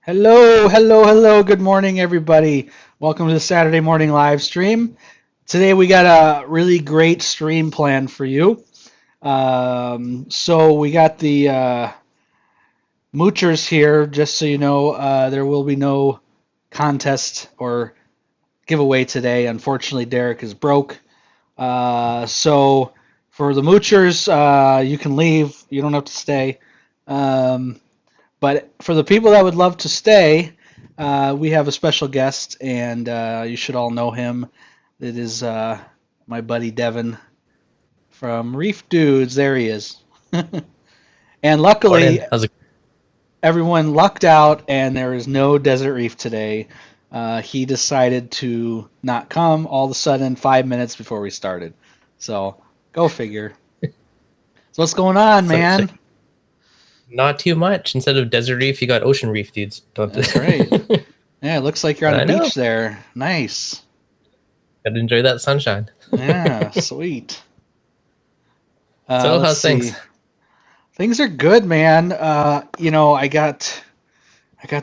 Hello, hello, hello. Good morning, everybody. Welcome to the Saturday morning live stream. Today we got a really great stream planned for you. So we got the moochers here. Just so you know, there will be no contest or giveaway today. Unfortunately, Derek is broke. So for the moochers, you can leave. You don't have to stay. Um, But for the people that would love to stay, we have a special guest, and you should all know him. It is my buddy Deven from Reef Dudes. There he is. And Morning. luckily, How's it? everyone lucked out, and there is no Desert Reef today. He decided to not come all of a sudden 5 minutes before we started. So go figure. So what's going on, So man? not too much. Instead of desert reef, you got ocean reef dudes. That's right. Yeah, it looks like you're on a I know. beach there. Nice. Gotta enjoy that sunshine. Yeah, sweet. So Let's how's see. things? Things are good, man. I got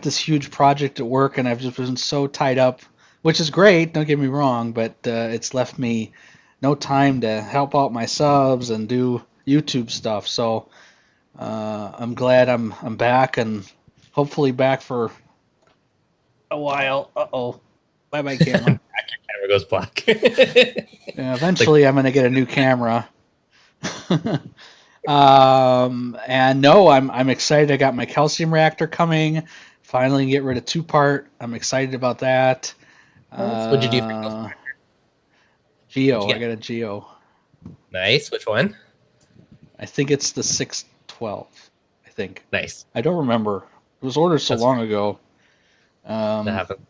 this huge project at work, and I've just been so tied up, which is great. Don't get me wrong, but it's left me no time to help out my subs and do YouTube stuff. So I'm glad I'm back, and hopefully back for a while. Uh-oh. Bye-bye, camera. Camera goes black. Yeah, Like, eventually, I'm gonna get a new camera. And no, I'm excited. I got my calcium reactor coming. Finally, get rid of two-part. I'm excited about that. what'd you do for yourself? Uh, What'd Geo. you I get? got a Geo. Nice. Which one? I think it's the 612. I think. Nice. I don't remember. It was ordered so That's long right. ago. That Um, happened.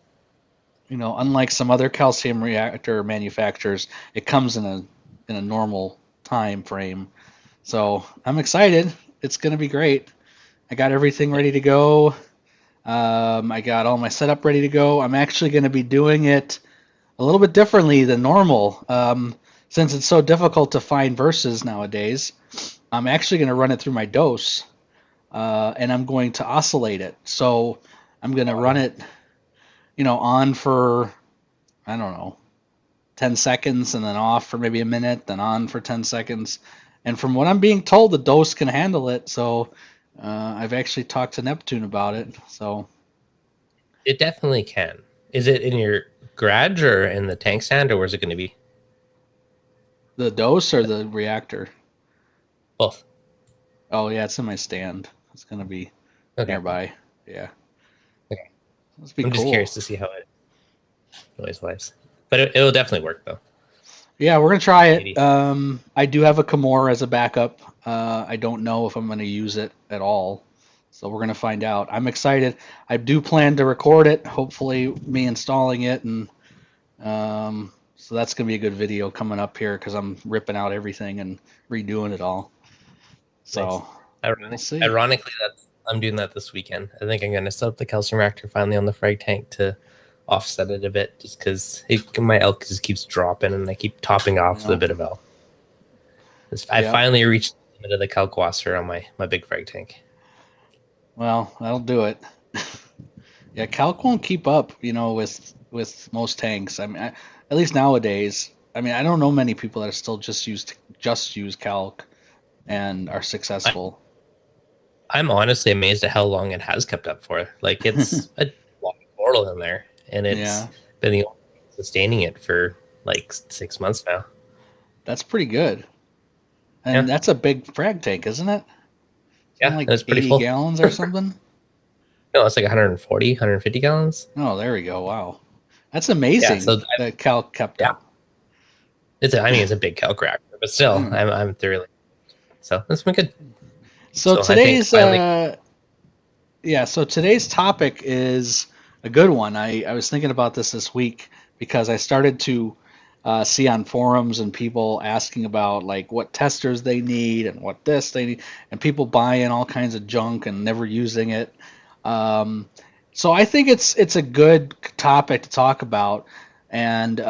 unlike some other calcium reactor manufacturers, it comes in a normal time frame. So I'm excited. It's gonna be great. I got everything ready to go. I got all my setup ready to go. I'm actually going to be doing it a little bit differently than normal. Since it's so difficult to find verses nowadays, I'm actually going to run it through my dose, and I'm going to oscillate it. So I'm going to run it, on for, I don't know, 10 seconds and then off for maybe a minute, then on for 10 seconds. And from what I'm being told, the dose can handle it. So I've actually talked to Neptune about it. So It definitely can. Is it in your garage or in the tank stand, or where's it going to be? the dose or the reactor? Both. Oh yeah, it's in my stand. It's gonna be Okay. nearby. Yeah, Okay. this be I'm just cool. curious to see how it noise wise, but it'll definitely work though. Yeah, we're gonna try it. Maybe. I do have a Kimura as a backup. I don't know if I'm gonna use it at all, so we're gonna find out. I'm excited. I do plan to record it. Hopefully, me installing it, and so that's gonna be a good video coming up here because I'm ripping out everything and redoing it all. Nice. So we'll Ironic, see. ironically, I'm doing that this weekend. I think I'm going to set up the calcium reactor finally on the frag tank to offset it a bit, just because my elk just keeps dropping, and I keep topping off with a Yeah. bit of elk. I Yeah. finally reached the limit of the kalkwasser on my big frag tank. Well, that'll do it. Yeah, calc won't keep up, with most tanks. I mean, at least nowadays. I mean, I don't know many people that are still just use calc and are I, successful. I'm honestly amazed at how long it has kept up for. Like, it's a long portal in there, and it's Yeah, been the only thing sustaining it for like 6 months now. that's pretty good. And Yeah, that's a big frag tank, isn't it? Something yeah, like and it's pretty 80 full. gallons or something? No, it's like 140, 150 gallons. Oh, there we go. Wow. That's Yeah, amazing so that calc kept yeah, up. it's a big calc reactor, but still, Yeah. I'm thoroughly so that's been good. So So I think today's finally, today's topic is a good one. I was thinking about this week because I started to see on forums and people asking about like what testers they need and what this they need, and people buying all kinds of junk and never using it. Um, so I think it's a good topic to talk about, and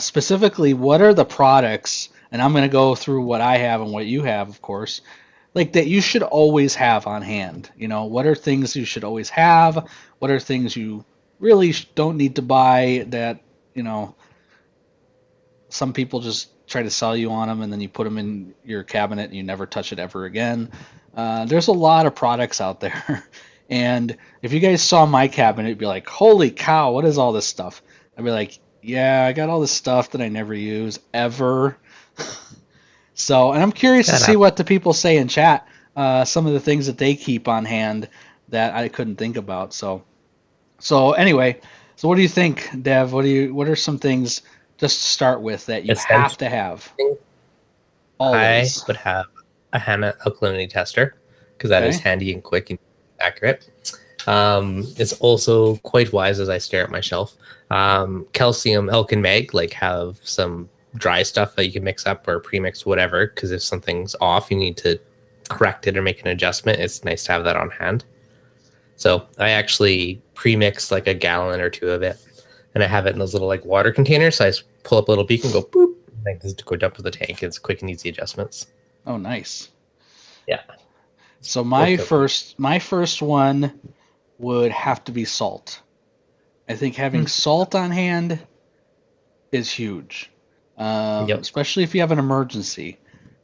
specifically, what are the products? And I'm going to go through what I have and what you have, of course. like that you should always have on hand? You know, what are things you should always have? What are things you really don't need to buy that, you know, some people just try to sell you on them and then you put them in your cabinet and you never touch it ever again. There's a lot of products out there. And if you guys saw my cabinet, you'd be like, holy cow, what is all this stuff? I'd be like, yeah, I got all this stuff that I never use ever. So, and I'm curious to That see happens. what the people say in chat. Some of the things that they keep on hand that I couldn't think about. So anyway, so what do you think, Dev? What are some things just to start with that you have Essentially, to have I always? would have a HANA alkalinity tester because that is Okay. handy and quick and accurate. It's also quite wise as I stare at my shelf. Calcium, elk, and meg like have some dry stuff that you can mix up or premix whatever. Because if something's off, you need to correct it or make an adjustment. It's nice to have that on hand. So I actually premix like a gallon or two of it, and I have it in those little like water containers. So I just pull up a little beak and go boop. I just go dump to the tank. It's quick and easy adjustments. Oh, nice. Yeah, it's So worked out pretty. my first one would have to be salt. I think having Hmm. salt on hand is huge, Yep. especially if you have an emergency.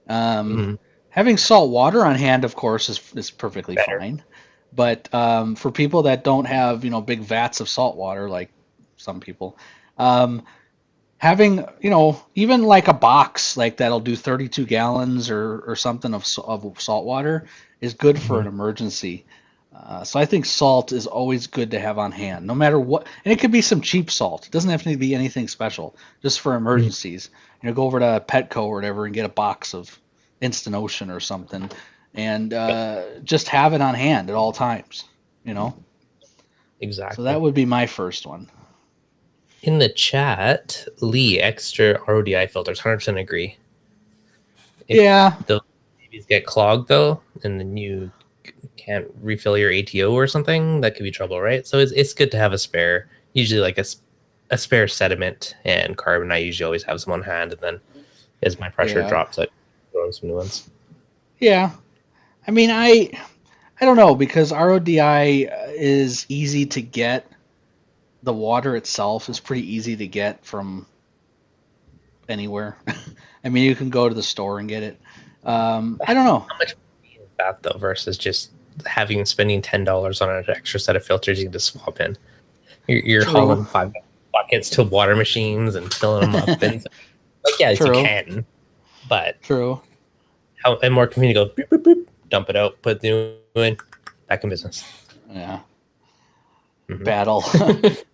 Um, Mm, Having salt water on hand, of course, is perfectly better. fine. But for people that don't have, you know, big vats of salt water, like some people, um, having, you know, even like a box like that'll do 32 gallons or something of salt water is good for an Mhm. emergency. So I think salt is always good to have on hand, no matter what. And it could be some cheap salt. It doesn't have to be anything special, just for Mhm. emergencies. You know, go over to Petco or whatever and get a box of Instant Ocean or something, and Yep. just have it on hand at all times. You know, so that Exactly. would be my first one. In the chat, Lee, extra RODI filters, 100% agree. If Yeah, the babies get clogged though, and then you can't refill your ATO or something, that could be trouble, right? So it's good to have a spare, usually like a spare sediment and carbon. I usually always have some on hand, and then as my pressure yeah, drops, I throw in some new ones. yeah. I mean, I don't know because RODI is easy to get. The water itself is pretty easy to get from anywhere. I mean, you can go to the store and get it. I don't know. How much money is that though versus just having spending $10 on an extra set of filters you can just swap in? You're True. hauling 5 buckets to water machines and filling them up, and like yes, you True. can, but True. how and more convenient to go boop, boop, boop, dump it out, put the new in, back in business. Yeah. Hmm. Battle.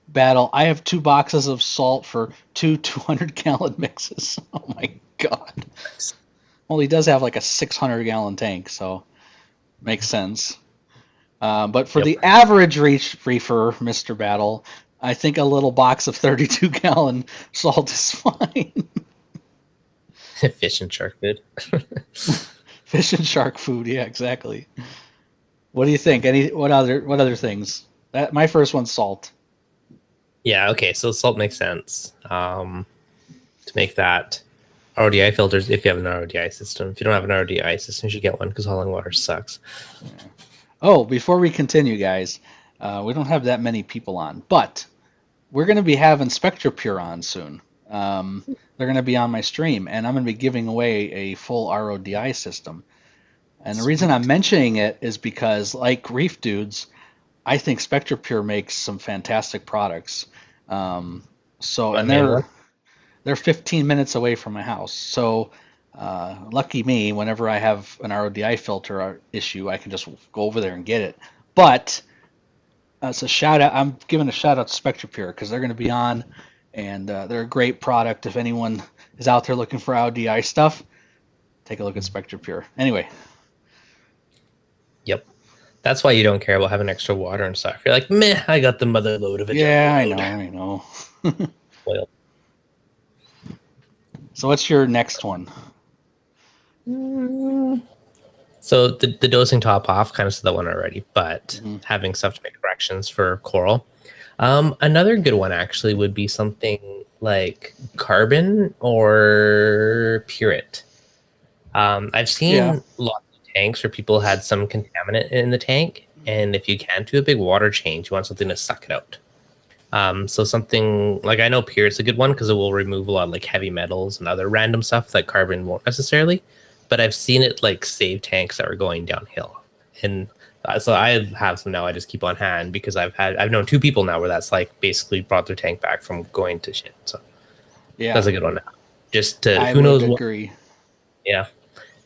Battle. I have 2 boxes of salt for two 200-gallon mixes. Oh my god. Nice. Well, he does have like a 600-gallon tank, so makes sense. But for Yep. the average reefer, Mr. Battle, I think a little box of 32-gallon salt is fine. Fish and shark food. Fish and shark food, yeah, exactly. What do you think? What other things? That my first one's salt. Yeah. Okay. So salt makes sense. To make that RODI filters, if you have an RODI system. If you don't have an RODI system, you should get one because hauling water sucks. Yeah. Oh, before we continue, guys, we don't have that many people on, but we're going to be having SpectraPure on soon. They're going to be on my stream, and I'm going to be giving away a full RODI system. And the reason I'm Sweet. mentioning it is because, like Reef Dudes, I think SpectraPure makes some fantastic products. So, My and main they're one. they're 15 minutes away from my house. So, lucky me, whenever I have an RODI filter issue, I can just go over there and get it. But it's a shout out. I'm giving a shout out to SpectraPure because they're going to be on, and they're a great product. If anyone is out there looking for RODI stuff, take a look at SpectraPure. Anyway, Yep. That's why you don't care about having extra water and stuff. You're like, meh, I got the mother load of a jumbo yeah, I know, load. I know. Oil. So, what's your next one? So the dosing top off kind of said that one already, but Mm-hmm. having stuff to make corrections for coral. Another good one actually would be something like carbon or Purit. I've Yeah. seen lots of tanks where people had some contaminant in the tank, and if you can do a big water change, you want something to suck it out. So something like, I know Pure's a good one because it will remove a lot of like heavy metals and other random stuff that carbon won't necessarily. But I've seen it like save tanks that were going downhill, and so I have some now. I just keep on hand because I've known 2 people now where that's like basically brought their tank back from going to shit. So Yeah, that's a good one. Just to I who would knows what. agree. Yeah,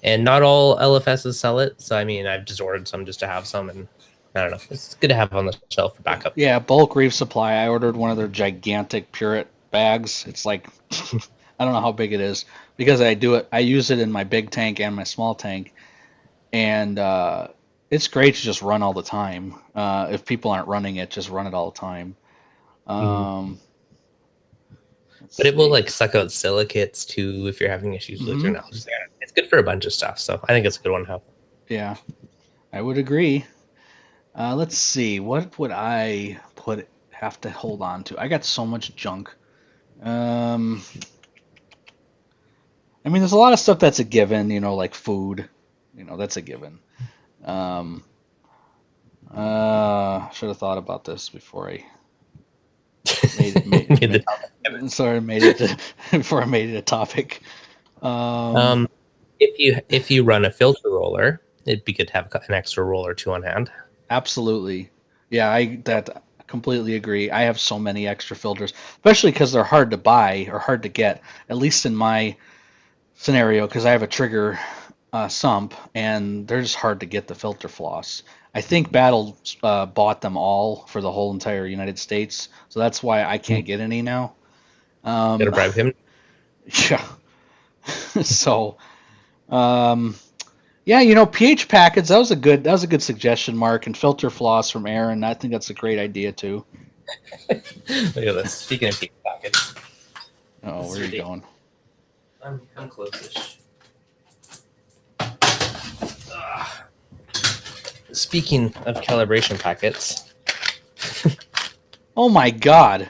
and not all LFSs sell it. So I mean, I've just ordered some just to have some, and I don't know. It's good to have on the shelf for backup. Yeah, bulk reef supply. I ordered one of their gigantic Pureit bags. It's like I don't know how big it is because I do it. I use it in my big tank and my small tank, and it's great to just run all the time. If people aren't running it, just run it all the time. Mhm. Um, let's But it will see. like suck out silicates too if you're having issues with Hmm. your knowledge there. It's good for a bunch of stuff, so I think it's a good one to have. Yeah, I would agree. Let's see. What would I put have to hold on to? I got so much junk. Um, I mean, there's a lot of stuff that's a given. Like food. That's a given. Um, should have thought about this before I made it. Made the topic. Sorry, made it before I made it a topic. Um, Um, if you run a filter roller, it'd be good to have an extra roll or two on hand. Absolutely. Yeah, I completely agree. I have so many extra filters, especially because they're hard to buy or hard to get. At least in my scenario, because I have a trigger sump, and they're just hard to get the filter floss. I think Battle bought them all for the whole entire United States, so that's why I Mm. can't get any now. Gotta Um, bribe him. yeah. So, um, yeah, pH packets. That was a good suggestion, Mark. And filter floss from Aaron. I think that's a great idea too. Look at this. Speaking of pizza packets, Oh, this where is are you ridiculous. going? I'm close-ish. Speaking of calibration packets, Oh my God!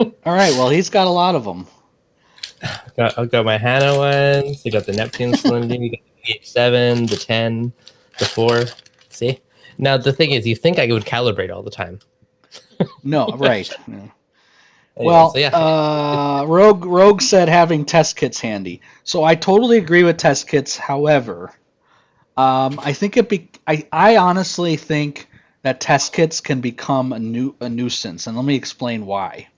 All right, well he's got a lot of them. I've got my Hana ones. I got the Neptune Salinity, got the PH7, the 10, the 4. See? Now, the thing is, you think I would calibrate all the time. No, right. Yeah. Anyway, so Well, yeah. Rogue said having test kits handy. So I totally agree with test kits. However, I think I honestly think that test kits can become a nuisance, and let me explain why.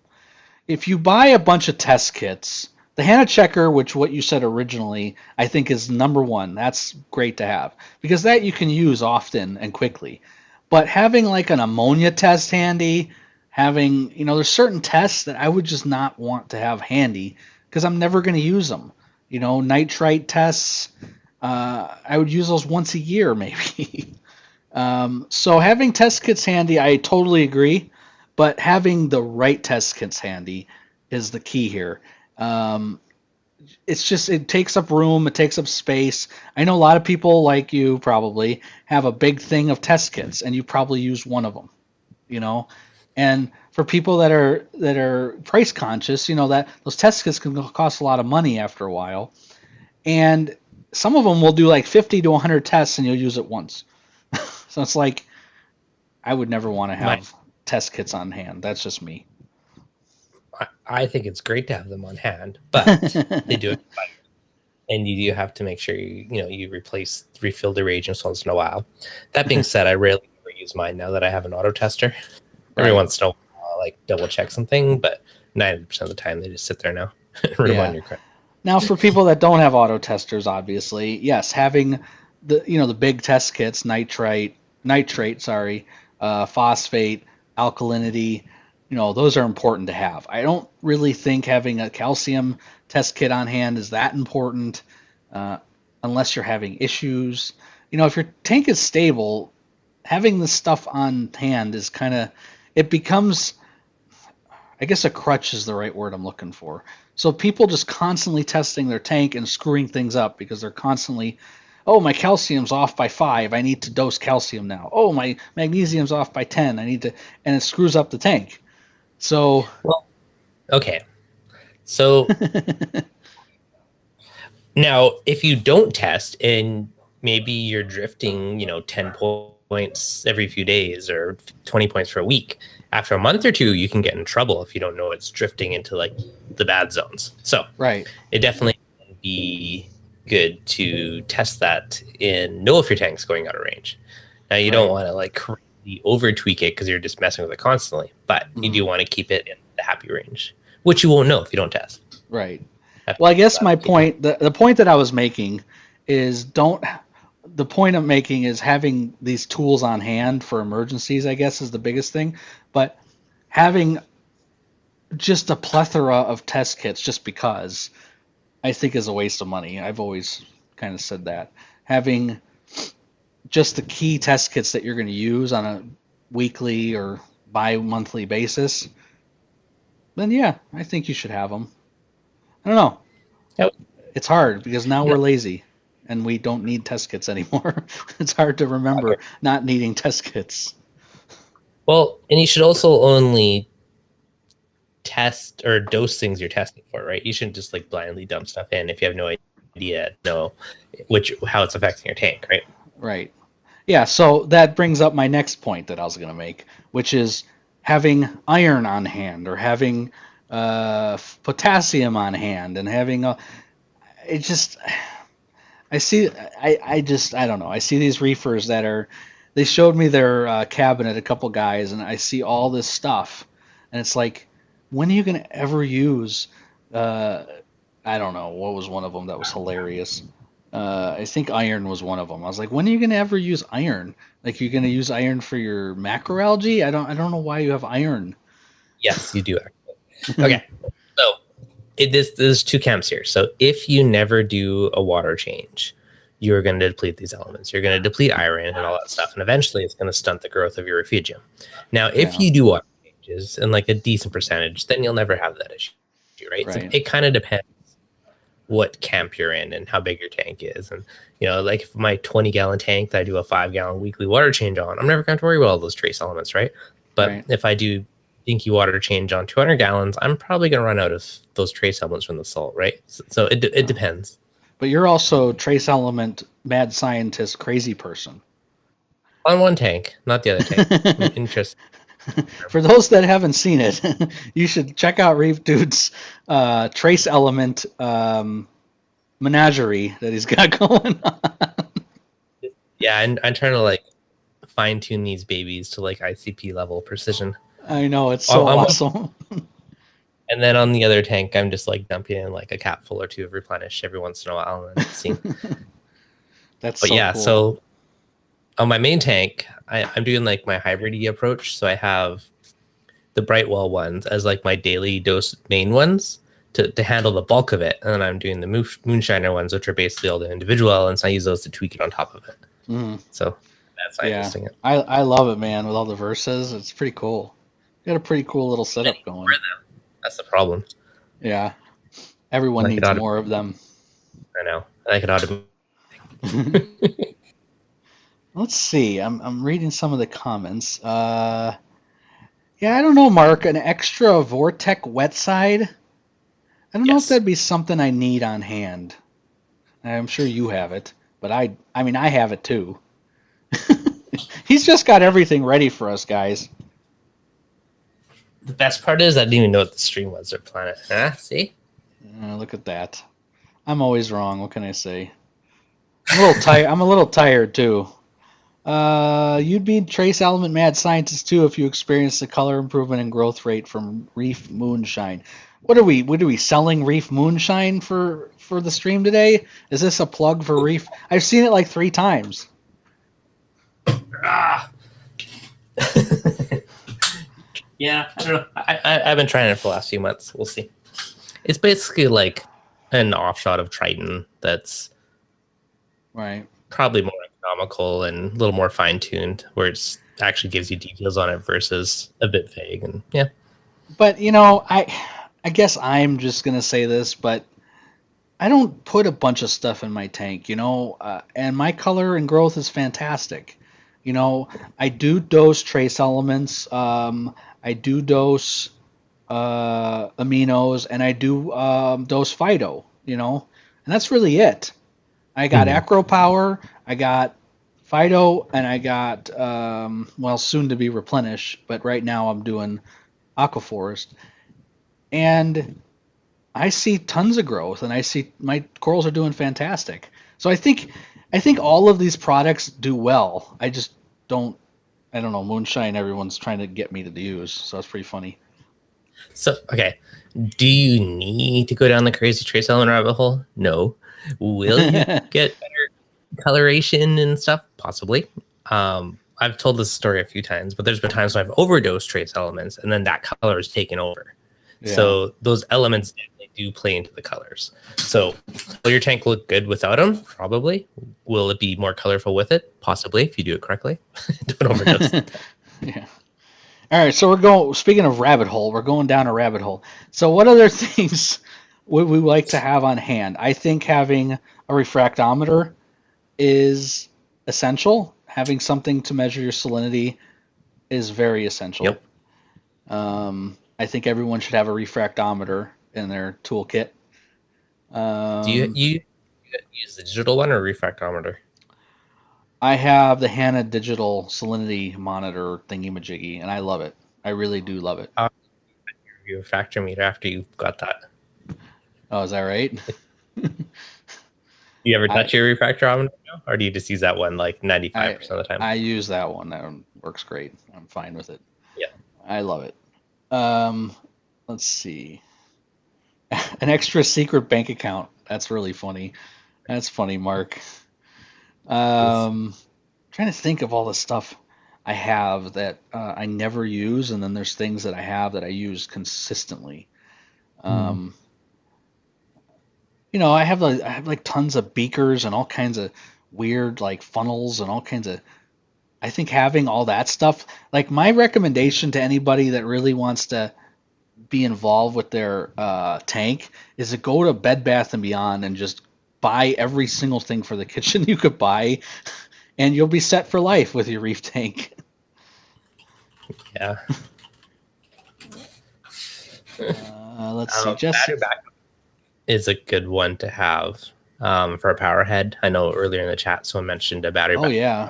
If you buy a bunch of test kits, the Hana checker, which what you said originally, I think is number one. That's great to have because that you can use often and quickly. But having like an ammonia test handy, having there's certain tests that I would just not want to have handy because I'm never going to use them. Nitrite tests, I would use those once a year maybe. So having test kits handy, I totally agree, but having the right test kits handy is the key here. Um, it's just it takes up room, it takes up space. I know a lot of people like you probably have a big thing of test kits, and you probably use one of them. You know, and for people that are price conscious, that those test kits can cost a lot of money after a while, and some of them will do like 50 to 100 tests, and you'll use it once. So it's like I would never want to My, have test kits on hand. That's just me. I think it's great to have them on hand, but they do it. And you do have to make sure you refill the reagents once in a while. That being said, I rarely ever use mine now that I have an auto tester. Every Right. once in a while, I'll like double check something, but 90% of the time they just sit there now and Yeah. remind your credit. Now, for people that don't have auto testers, obviously, yes, having the big test kits, nitrate, sorry, phosphate, alkalinity, those are important to have. I don't really think having a calcium test kit on hand is that important, uh, unless you're having issues. If your tank is stable, having this stuff on hand is kind of it becomes, I guess, a crutch is the right word I'm looking for. So people just constantly testing their tank and screwing things up because they're constantly, oh, my calcium's off by 5. I need to dose calcium now. Oh, my magnesium's off by 10. I need to, and it screws up the tank. So, Well, okay. So now, if you don't test and maybe you're drifting, 10 points every few days or 20 points for a week. After a month or two, you can get in trouble if you don't know it's drifting into like the bad zones. So Right. it definitely can be good to test that and know if your tank's going out of range. Now you don't Right. want to like crazy over tweak it because you're just messing with it constantly, but you do want to keep it in the happy range, which you won't know if you don't test. Right. Well, I guess my point, the point that I was making is the point I'm making is having these tools on hand for emergencies, I guess, is the biggest thing. But having just a plethora of test kits just because I think is a waste of money. I've always kind of said that. Having just the key test kits that you're going to use on a weekly or bi-monthly basis, then yeah, I think you should have them. I don't know. Yep. It's hard because now No. we're lazy and we don't need test kits anymore. It's hard to remember not needing test kits. Well, and you should also only test or dose things you're testing for, right? You shouldn't just like blindly dump stuff in if you have no idea how it's affecting your tank, right? Right. Yeah, so that brings up my next point that I was going to make, which is having iron on hand or having potassium on hand and having it just I don't know. I see these reefers they showed me their cabinet, a couple guys, and I see all this stuff, and it's like, when are you gonna ever use? I don't know what was one of them that was hilarious. I think iron was one of them. I was like, when are you gonna ever use iron? Like, you're gonna use iron for your macroalgae? I don't know why you have iron. Yes, you do actually. Okay, so there's two camps here. So if you never do a water change, you're going to deplete these elements. You're going to deplete iron and all that stuff, and eventually it's going to stunt the growth of your refugium. Now, if Yeah. you do water changes in like a decent percentage, then you'll never have that issue, right? So Right. it kind of depends what camp you're in and how big your tank is. And like if my 20-gallon tank that I do a 5-gallon weekly water change on, I'm never going to worry about all those trace elements, right? But Right. if I do dinky water change on 200 gallons, I'm probably going to run out of those trace elements from the salt, right? So it depends. But you're also trace element mad scientist crazy person. On one tank, not the other tank. Interesting. For those that haven't seen it, you should check out Reef Dudes' trace element menagerie that he's got going on. Yeah, and I'm trying to like fine tune these babies to like ICP level precision. I know, it's so awesome. And then on the other tank, I'm just like dumping in like a capful or two of replenish every once in a while and see. That's But so yeah, cool. so on my main tank, I'm doing like my hybrid approach. So I have the Brightwell ones as like my daily dose main ones to handle the bulk of it. And then I'm doing the Moonshiner ones, which are basically all the individual elements. I use those to tweak it on top of it. Mm. So that's interesting. Yeah, I love it, man, with all the verses. It's pretty cool. You got a pretty cool little setup going. That's the problem. Yeah. Everyone Like needs more of them. I know. I could automate. Let's see. I'm reading some of the comments. Yeah, I don't know, Mark. An extra Vortec wet side. I don't know if that'd be something I need on hand. I'm sure you have it, but I mean, I have it too. He's just got everything ready for us, guys. The best part is I didn't even know what the stream was or planet. See? Look at that. I'm always wrong. What can I say? I'm a little tired. I'm a little tired too. You'd be trace element mad scientist too if you experienced the color improvement and growth rate from Reef Moonshine. What are we selling Reef Moonshine for the stream today? Is this a plug for Reef? I've seen it like 3 times. Yeah, I don't know. I've been trying it for the last few months. We'll see. It's basically like an offshot of Triton that's right, probably more economical and a little more fine-tuned, where it actually gives you details on it versus a bit vague. And yeah. But I guess I'm just gonna say this, but I don't put a bunch of stuff in my tank, and my color and growth is fantastic. I do dose trace elements. I do dose aminos, and I do dose phyto. And that's really it. I got Mhm. Acro Power, I got Fido, and I got well, soon to be Replenish, but right now I'm doing Aquaforest, and I see tons of growth, and I see my corals are doing fantastic. So I think all of these products do well. I don't know, moonshine. Everyone's trying to get me to use, so it's pretty funny. So, okay, do you need to go down the crazy trace element rabbit hole? No. Will you get better coloration and stuff? Possibly. I've told this story a few times, but there's been times when I've overdosed trace elements and then that color is taken over. Yeah. So those elements definitely do play into the colors. So will your tank look good without them? Probably. Will it be more colorful with it? Possibly, if you do it correctly. Don't overdose. Yeah. All right, so we're going. Speaking of rabbit hole, we're going down a rabbit hole. So, what other things would we like to have on hand? I think having a refractometer is essential. Having something to measure your salinity is very essential. Yep. I think everyone should have a refractometer in their toolkit. Do you, Um, you use the digital one or refractometer? I have the Hanna digital salinity monitor thingy majiggy, and I love it. I really do love it. You factor meter after you got that. Oh, is that right? Do you ever I touch your refractometer now, or do you just use that one like 95% I of the time? I use that one. That one works great. I'm fine with it. Yeah. I love it. Um, let's see. An extra secret bank account. That's really funny. That's funny, Mark. It's, Trying to think of all the stuff I have that I never use, and then there's things that I have that I use consistently. hmm. Um, I have like tons of beakers and all kinds of weird like funnels and all kinds of. I think having all that stuff, like my recommendation to anybody that really wants to be involved with their tank, is to go to Bed Bath and Beyond and just buy every single thing for the kitchen you could buy, and you'll be set for life with your reef tank. Yeah. Let's see, Jesse. Battery backup is a good one to have for a power head. I know earlier in the chat someone mentioned a battery Oh backup yeah.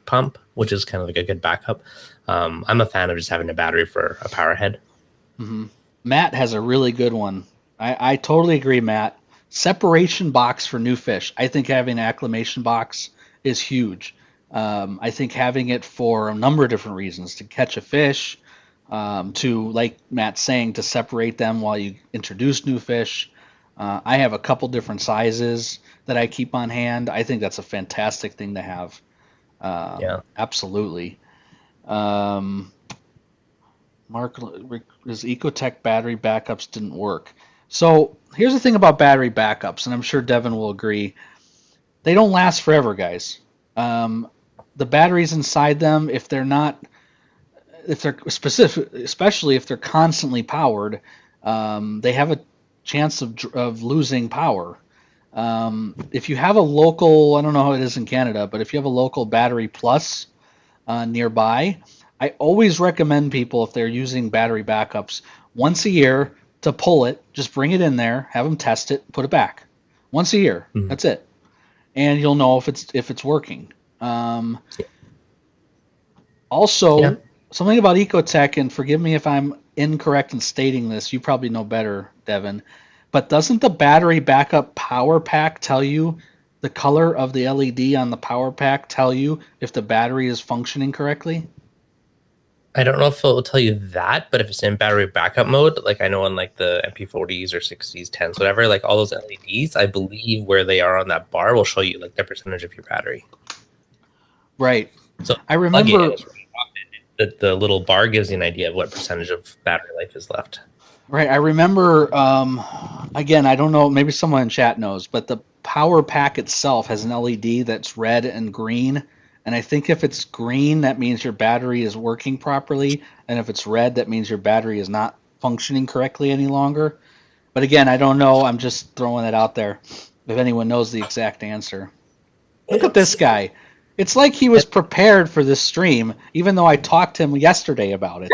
pump, which is kind of like a good backup. I'm a fan of just having a battery for a power head. hmm Matt has a really good one. I totally agree, Matt. Separation box for new fish. I think having an acclimation box is huge. I think having it for a number of different reasons, to catch a fish, to, like Matt's saying, to separate them while you introduce new fish. I have a couple different sizes that I keep on hand. I think that's a fantastic thing to have. Yeah. Absolutely. Um, Mark, his Ecotech battery backups didn't work. So here's the thing about battery backups, and I'm sure Devin will agree. They don't last forever, guys. Um, the batteries inside them, if they're specific, especially if they're constantly powered, they have a chance of losing power. If you have a local, I don't know how it is in Canada, but if you have a local battery plus nearby, I always recommend people, if they're using battery backups, once a year to pull it, just bring it in there, have them test it, put it back. Once a year, Mhm. that's it, and you'll know if it's working. Um, Yeah. Also, something about Ecotech, and forgive me if I'm incorrect in stating this, you probably know better, Devin, but doesn't the battery backup power pack tell you the color of the LED on the power pack tell you if the battery is functioning correctly? I don't know if it will tell you that, but if it's in battery backup mode, like I know on like the MP40s or 60s, 10s, whatever, like all those LEDs, I believe where they are on that bar will show you like the percentage of your battery. Right. So I plug it and remember it's the little bar gives you an idea of what percentage of battery life is left. Right, I remember. Again, I don't know. Maybe someone in chat knows, but the power pack itself has an LED that's red and green, and I think if it's green, that means your battery is working properly, and if it's red, that means your battery is not functioning correctly any longer. But again, I don't know. I'm just throwing it out there. If anyone knows the exact answer, look at this guy. It's like he was prepared for this stream, even though I talked to him yesterday about it.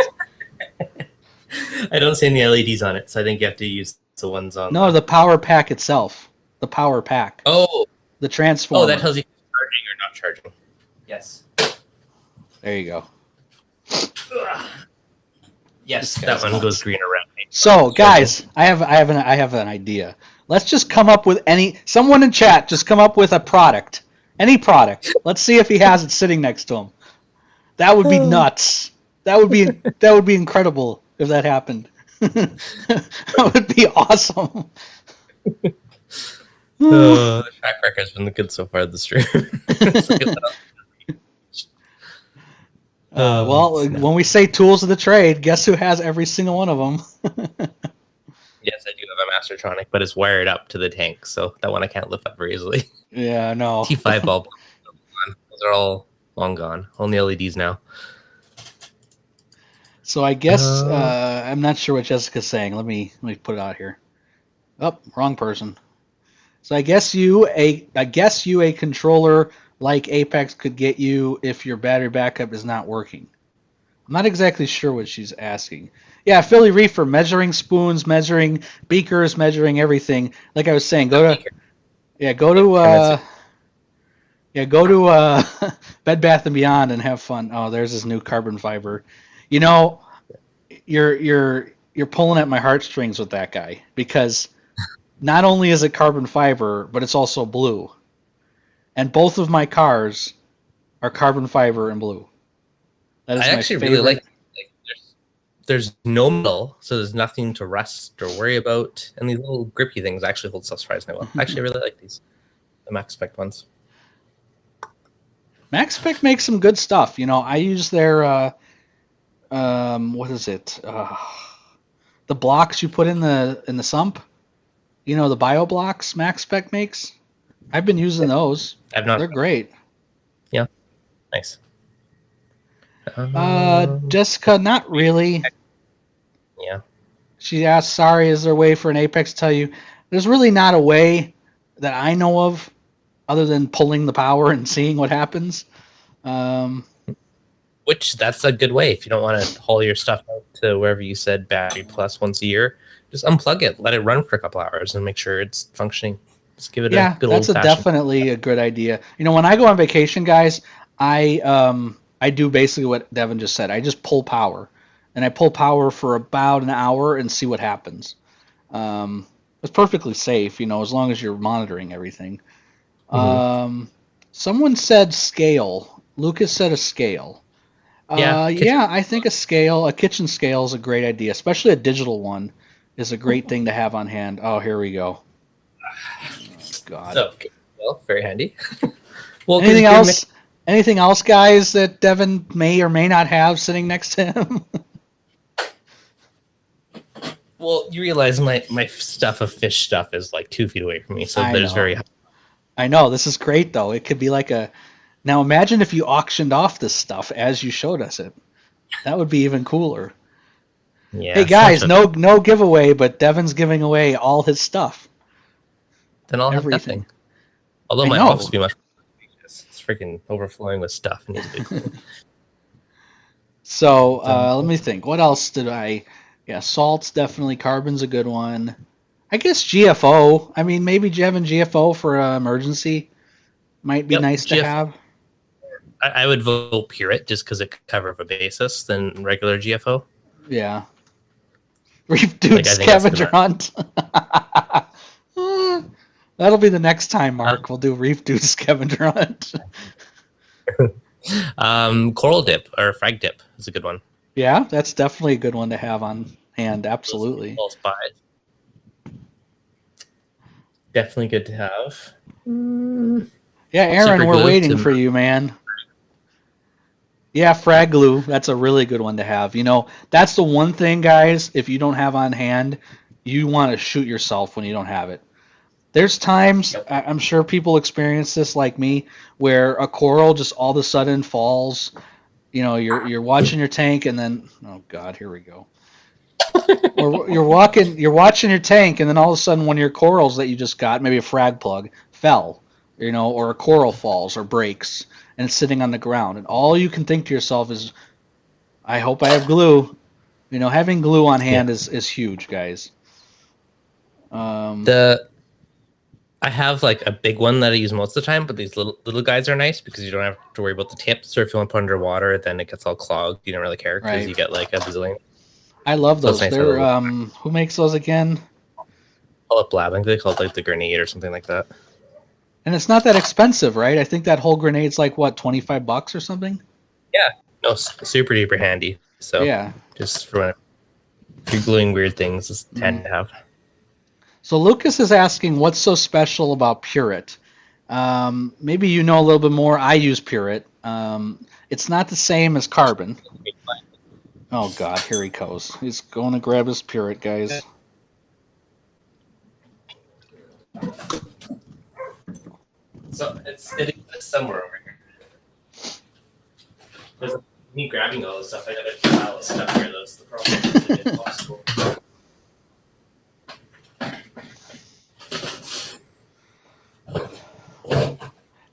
I don't see any LEDs on it, so I think you have to use the ones on No, the. the power pack itself. The power pack. Oh, The transformer. Oh, that tells you if it's charging or not charging. Yes. There you go. Yes, that one goes green or red. So, guys, I have an idea. Let's just come up with someone in chat just come up with a product. Any product. Let's see if he has it sitting next to him. That would be nuts. That would be incredible if that happened. That would be awesome. The track record's been good so far this stream. When we say tools of the trade, guess who has every single one of them? Yes, I do have a Mastertronic, but it's wired up to the tank, so that one I can't lift up very easily. Yeah, no. T5 bulb. Those are all long gone. Only LEDs now. So I guess I'm not sure what Jessica's saying. Let me put it out here. Oh, wrong person. So I guess a controller like Apex could get you if your battery backup is not working. I'm not exactly sure what she's asking. Yeah, Philly Reefer, measuring spoons, measuring beakers, measuring everything. Like I was saying, go to Bed Bath and Beyond and have fun. Oh, there's this new carbon fiber. You know, you're pulling at my heartstrings with that guy, because not only is it carbon fiber, but it's also blue. And both of my cars are carbon fiber and blue. That is I my actually favorite. really like there's no metal, so there's nothing to rust or worry about. And these little grippy things actually hold stuff surprisingly well. Actually, I really like these, the Max Spec ones. Max Spec makes some good stuff. You know, I use their what is it? The blocks you put in the sump. You know, the bio blocks Max Spec makes. I've been using those. They're great. Yeah, nice. Jessica, not really. Yeah. She asked, sorry, is there a way for an Apex to tell you? There's really not a way that I know of other than pulling the power and seeing what happens. Which, that's a good way. If you don't want to haul your stuff out to wherever you said battery plus once a year, just unplug it, let it run for a couple hours and make sure it's functioning. Just give it a good old-fashioned. That's definitely a good idea. You know, when I go on vacation, guys, I do basically what Deven just said. I just pull power. And I pull power for about an hour and see what happens. It's perfectly safe, you know, as long as you're monitoring everything. Mm-hmm. Someone said scale. Lucas said a scale. I think a kitchen scale is a great idea, especially a digital one is a great thing to have on hand. Oh, here we go. Oh, God. Okay. Well, very handy. Well, anything else, guys, that Deven may or may not have sitting next to him? Well, you realize my stuff of fish stuff is like 2 feet away from me, so there's very high. I know. This is great, though. It could be like a... Now, imagine if you auctioned off this stuff as you showed us it. That would be even cooler. Yeah. Hey, guys, no giveaway, but Deven's giving away all his stuff. Then I'll have nothing. Although my office would be much more. It's freaking overflowing with stuff. It needs to be clean. So, let me think. What else did I... Yeah, salt's definitely. Carbon's a good one. I guess GFO. I mean, maybe having GFO for an emergency might be nice to have. I would vote Pureit just because it could cover up a basis than regular GFO. Yeah. Reef Dudes scavenger hunt. That'll be the next time, Mark. We'll do Reef Dudes scavenger hunt. Coral dip or frag dip is a good one. Yeah, that's definitely a good one to have on hand. Absolutely. Definitely good to have. Yeah, Aaron, we're waiting for you, man. Yeah, frag glue. That's a really good one to have. You know, that's the one thing, guys, if you don't have on hand, you want to shoot yourself when you don't have it. There's times, I'm sure people experience this like me, where a coral just all of a sudden falls. You know, you're watching your tank, and then, oh God, here we go. Or you're watching your tank, and then all of a sudden one of your corals that you just got, maybe a frag plug, fell. You know, or a coral falls or breaks, and it's sitting on the ground, and all you can think to yourself is, I hope I have glue. You know, having glue on hand is huge, guys. The I have like a big one that I use most of the time, but these little guys are nice because you don't have to worry about the tips. Or if you want to put underwater, then it gets all clogged. You don't really care because you Right. get like a bazillion. I love So it's those. nice to have a They're little who makes those again? call it blab. I think they call it like the grenade or something like that. And it's not that expensive, right? I think that whole grenade's like what, $25 or something? Yeah, no, super duper handy. So Yeah. just for when if you're gluing weird things, it's 10 Mm. to have. So Lucas is asking, what's so special about Purit? Maybe you know a little bit more. I use Purit. It's not the same as carbon. Oh God, here he goes. He's going to grab his Purit, guys. So it exists somewhere over here. There's me grabbing all this stuff. I got a pile of stuff here. That's the problem. It's impossible.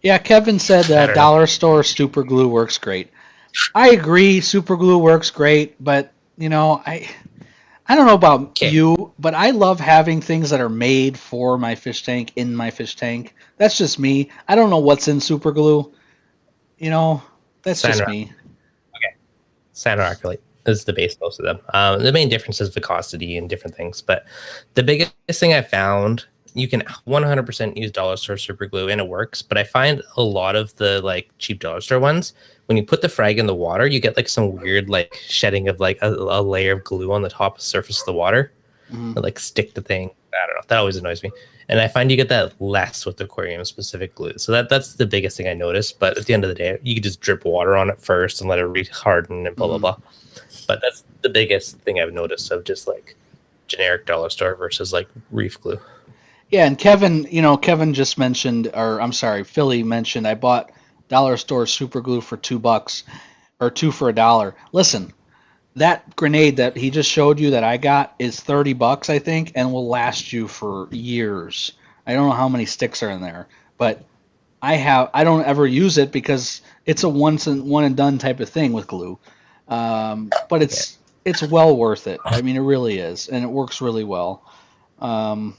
Yeah, Kevin said dollar store super glue works great. I agree, super glue works great, but you know, I don't know about Okay. you, but I love having things that are made for my fish tank in my fish tank. That's just me. I don't know what's in super glue. You know, that's just me. Cyanoacrylate is the base, most of them. The main difference is viscosity and different things. But the biggest thing I found, you can 100% use dollar store super glue and it works. But I find a lot of the like cheap dollar store ones, when you put the frag in the water, you get like some weird like shedding of like a layer of glue on the top surface of the water. Mhm. That, like stick the thing. I don't know. That always annoys me. And I find you get that less with aquarium specific glue. So that's the biggest thing I noticed. But at the end of the day, you could just drip water on it first and let it harden and blah blah blah. But that's the biggest thing I've noticed of just like generic dollar store versus like reef glue. Yeah, and Kevin just mentioned, or I'm sorry, Philly mentioned I bought dollar store super glue for $2 or two for $1. Listen, that grenade that he just showed you that I got is $30, I think, and will last you for years. I don't know how many sticks are in there, but I don't ever use it because it's a one and done type of thing with glue. But Yeah. it's well worth it. I mean, it really is, and it works really well. Um,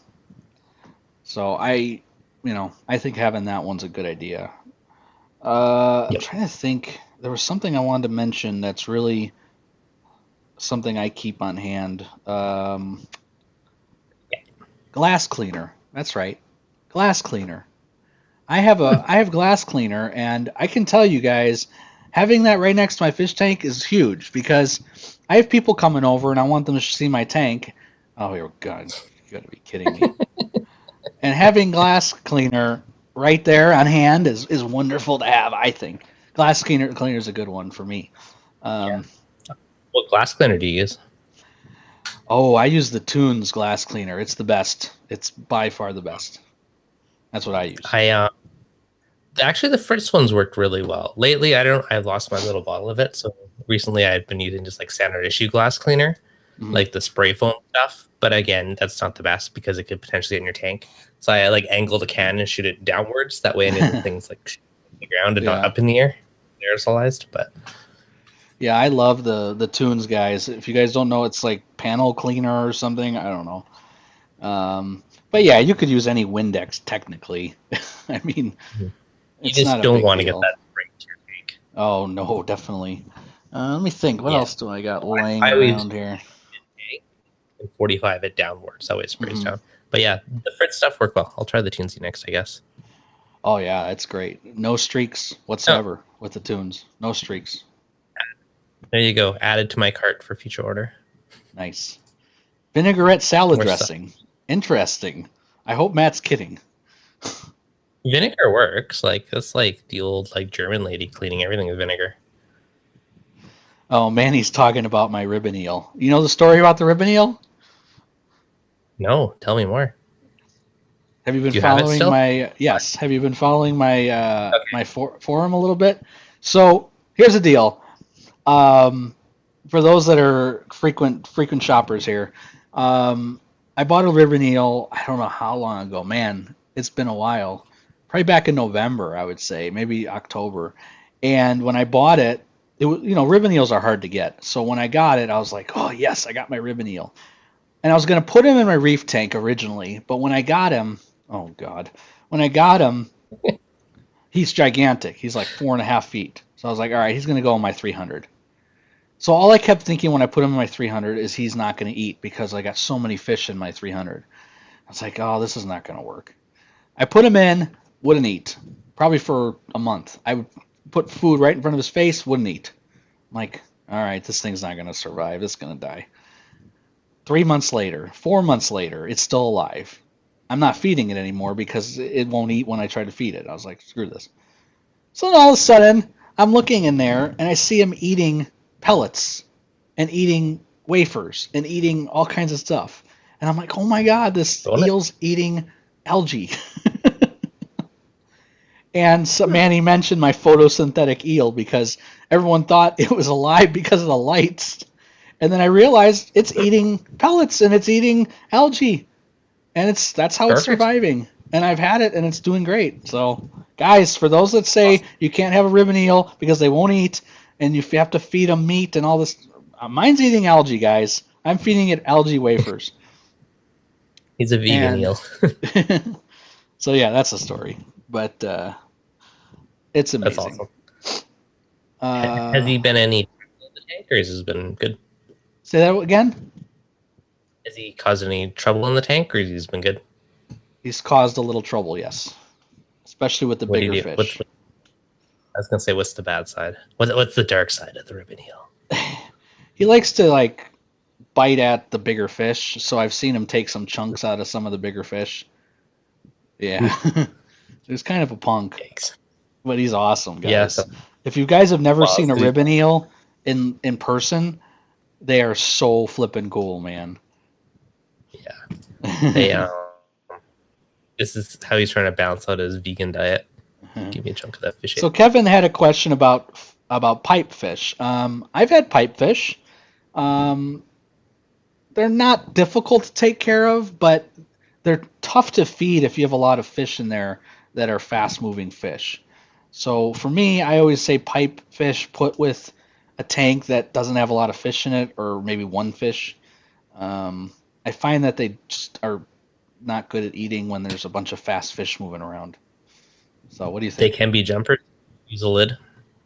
so I think having that one's a good idea. I'm Yep. trying to think. There was something I wanted to mention that's really something I keep on hand. Glass cleaner. That's right. Glass cleaner. I have glass cleaner, and I can tell you guys, having that right next to my fish tank is huge because I have people coming over and I want them to see my tank. Oh, God, you got to be kidding me. And having glass cleaner right there on hand is wonderful to have. I think glass cleaner is a good one for me. Yeah. What glass cleaner do you use? Oh, I use the Tunes glass cleaner. It's the best. It's by far the best. That's what I use. Actually the first ones worked really well. Lately I've lost my little bottle of it. So recently I've been using just like standard issue glass cleaner, like the spray foam stuff. But again, that's not the best because it could potentially get in your tank. So I like angle the can and shoot it downwards. That way any of the things like shoot on the ground and not up in the air, aerosolized. But yeah, I love the Tunes guys. If you guys don't know, it's like panel cleaner or something. I don't know. But yeah, you could use any Windex technically. I mean, you it's just not a don't big want to get deal. that spring to your tank. Oh no, definitely. Let me think. What else do I got laying I always around here? and 45 it downwards. That way it sprays down. But yeah, the Fritz stuff worked well. I'll try the Tunesy next, I guess. Oh yeah, it's great. No streaks whatsoever with the Tunes. No streaks. There you go. Added to my cart for future order. Nice. Vinaigrette salad More dressing. Interesting. I hope Matt's kidding. Vinegar works. Like that's like the old like German lady cleaning everything with vinegar. Oh man, he's talking about my ribbon eel. You know the story about the ribbon eel? No, tell me more. Have you been Do you have it following still? my yes? Have you been following my my forum a little bit? So here's the deal. For those that are frequent shoppers here, I bought a ribbon eel. I don't know how long ago. Man, it's been a while. Probably back in November, I would say, maybe October. And when I bought it, it was ribbon eels are hard to get. So when I got it, I was like, oh yes, I got my ribbon eel. And I was gonna put him in my reef tank originally, but when I got him, Oh God. When I got him, he's gigantic. He's like 4.5 feet. So I was like, all right, he's gonna go on my 300. So all I kept thinking when I put him in my 300 is he's not gonna eat because I got so many fish in my 300. I was like, oh, this is not gonna work. I put him in, wouldn't eat. Probably for a month. I would put food right in front of his face, wouldn't eat. I'm like, all right, this thing's not gonna survive. It's gonna die. 3 months later, 4 months later, it's still alive. I'm not feeding it anymore because it won't eat when I try to feed it. I was like, screw this. So then all of a sudden, I'm looking in there and I see him eating pellets and eating wafers and eating all kinds of stuff. And I'm like, oh my God, this Don't it? eel's eating algae. And so, Manny mentioned my photosynthetic eel because everyone thought it was alive because of the lights. And then I realized it's eating pellets and it's eating algae. And that's how it's Perfect. surviving. And I've had it and it's doing great. So, guys, for those that say Awesome. you can't have a ribbon eel because they won't eat and you have to feed them meat and all this, mine's eating algae, guys. I'm feeding it algae wafers. He's a vegan And eel. so, yeah, that's the story. But it's That's amazing. awesome. Has Uh, he been any trouble in the tank, or has he been good? Say that again. Has he caused any trouble in the tank, or has he been good? He's caused a little trouble, yes, especially with the What do bigger you do? fish. I was gonna say, what's the bad side? What's the dark side of the ribbon eel? He likes to like bite at the bigger fish, so I've seen him take some chunks out of some of the bigger fish. Yeah, Oof, he's kind of a punk, yikes. but he's awesome, Yeah, so guys. If you guys have never well, seen a ribbon eel in person, they are so flippin' cool, man. yeah, they this is how he's trying to balance out his vegan diet. Give me a chunk of that fish. So Kevin had a question about pipefish. I've had pipefish. Um, they're not difficult to take care of, but they're tough to feed if you have a lot of fish in there that are fast moving fish. So for me, I always say pipe fish put with a tank that doesn't have a lot of fish in it, or maybe one fish. I find that they just are not good at eating when there's a bunch of fast fish moving around. So what do you They think? can be jumpers. Use a lid.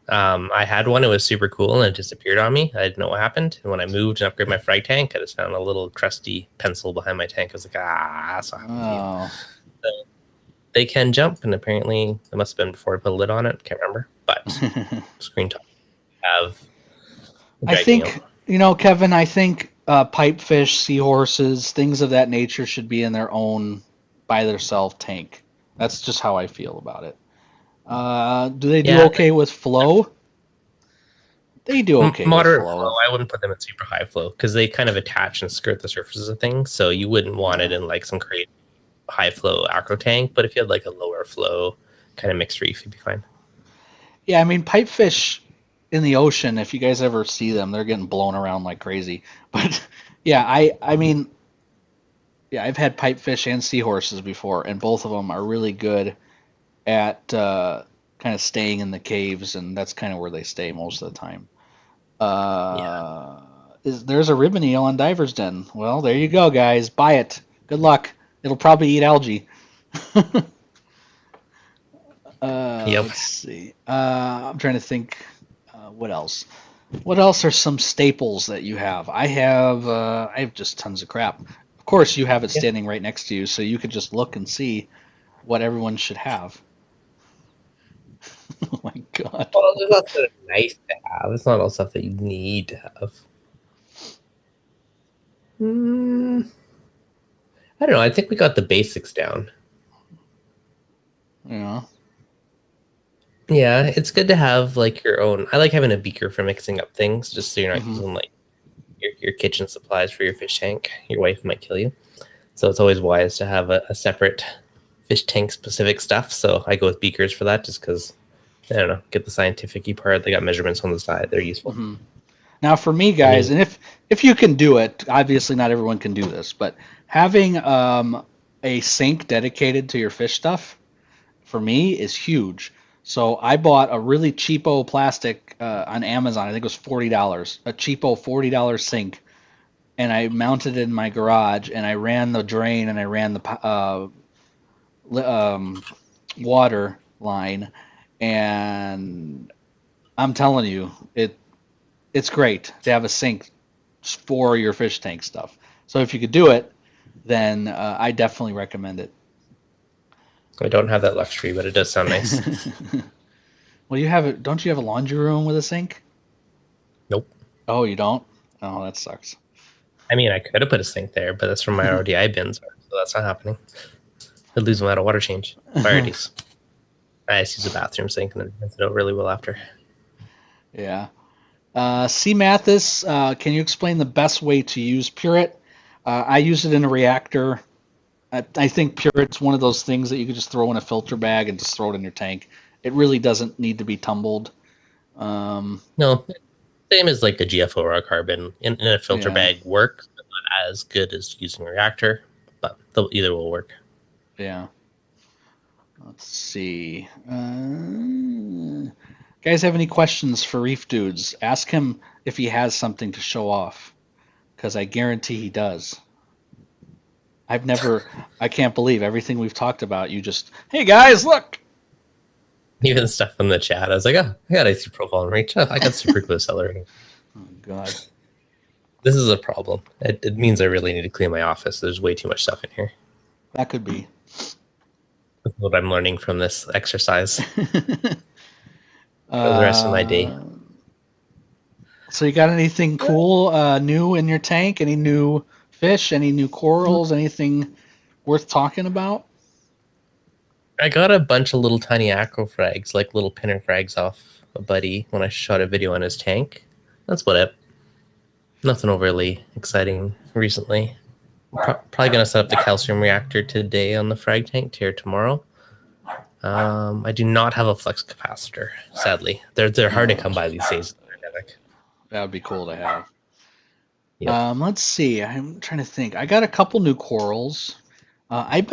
I had one. It was super cool, and it disappeared on me. I didn't know what happened. And when I moved and upgraded my frag tank, I just found a little crusty pencil behind my tank. I was like, that's what happened to you. Oh, So they can jump, and apparently it must have been before I put a lid on it. Can't remember, but screen top have I dragging out. think Kevin. I think pipefish, seahorses, things of that nature should be in their own by themselves tank. That's just how I feel about it. Do they do Yeah, okay with flow? They do okay with moderate flow. flow. I wouldn't put them in super high flow because they kind of attach and skirt the surfaces of things. So you wouldn't want it Yeah. in like some crazy high flow acro tank. But if you had like a lower flow kind of mixed reef, you'd be fine. Yeah, I mean pipefish in the ocean, if you guys ever see them, they're getting blown around like crazy. But yeah, I mean, yeah, I've had pipefish and seahorses before, and both of them are really good at kind of staying in the caves, and that's kind of where they stay most of the time. Yeah. There's a ribbon eel on Diver's Den? Well, there you go, guys. Buy it. Good luck. It'll probably eat algae. Yep. Let's see. I'm trying to think. What else? What else are some staples that you have? I have just tons of crap. Of course, you have it Yeah. standing right next to you, so you could just look and see what everyone should have. Oh my God. Well, there's lots that are nice to have. It's not all stuff that you need to have. Mm, I don't know. I think we got the basics down. You know. Yeah, it's good to have like your own. I like having a beaker for mixing up things, just so you're not Hmm. using like your kitchen supplies for your fish tank. Your wife might kill you. So it's always wise to have a separate fish tank specific stuff. So I go with beakers for that, just because I don't know, get the scientific part. They got measurements on the side. They're useful. Hmm. Now, for me, And guys, you, and if you can do it, obviously not everyone can do this, but having a sink dedicated to your fish stuff for me is huge. So I bought a really cheapo plastic on Amazon. I think it was $40. A cheapo $40 sink, and I mounted it in my garage, and I ran the drain, and I ran water line, and I'm telling you, it's great to have a sink for your fish tank stuff. So if you could do it, then I definitely recommend it. I don't have that luxury, but it does sound nice. Well, you have it. Don't you have a laundry room with a sink? Nope. Oh, you don't? Oh, that sucks. I mean, I could have put a sink there, but that's from my RDI bins, so that's not happening. I'd lose them out of water change. Priorities. I just use a bathroom sink and then rinse it out really well after. Yeah. C. Mathis, can you explain the best way to use Purit? I use it in a reactor. I think Purit's one of those things that you could just throw in a filter bag and just throw it in your tank. It really doesn't need to be tumbled. No, same as like a GFO or a carbon in a filter Yeah. bag works, but not as good as using a reactor, but either will work. Yeah. Let's see. Guys, have any questions for Reef Dudes? Ask him if he has something to show off, because I guarantee he does. I can't believe everything we've talked about. You just, hey guys, look. Even stuff in the chat, I was like, oh, I got AC profile and reach. Oh, I got super glue accelerating. Oh God. This is a problem. It means I really need to clean my office. There's way too much stuff in here. That could be. That's what I'm learning from this exercise for the rest of my day. So you got anything cool new in your tank? Any new fish? Any new corals? Anything worth talking about? I got a bunch of little tiny acro frags, like little pinner frags off a buddy when I shot a video on his tank. That's about it. Nothing overly exciting recently. Probably going to set up the calcium reactor today on the frag tank here tomorrow. I do not have a flux capacitor, sadly. They're hard to come by these days. That would be cool to have. Yep. Let's see. I'm trying to think. I got a couple new corals. I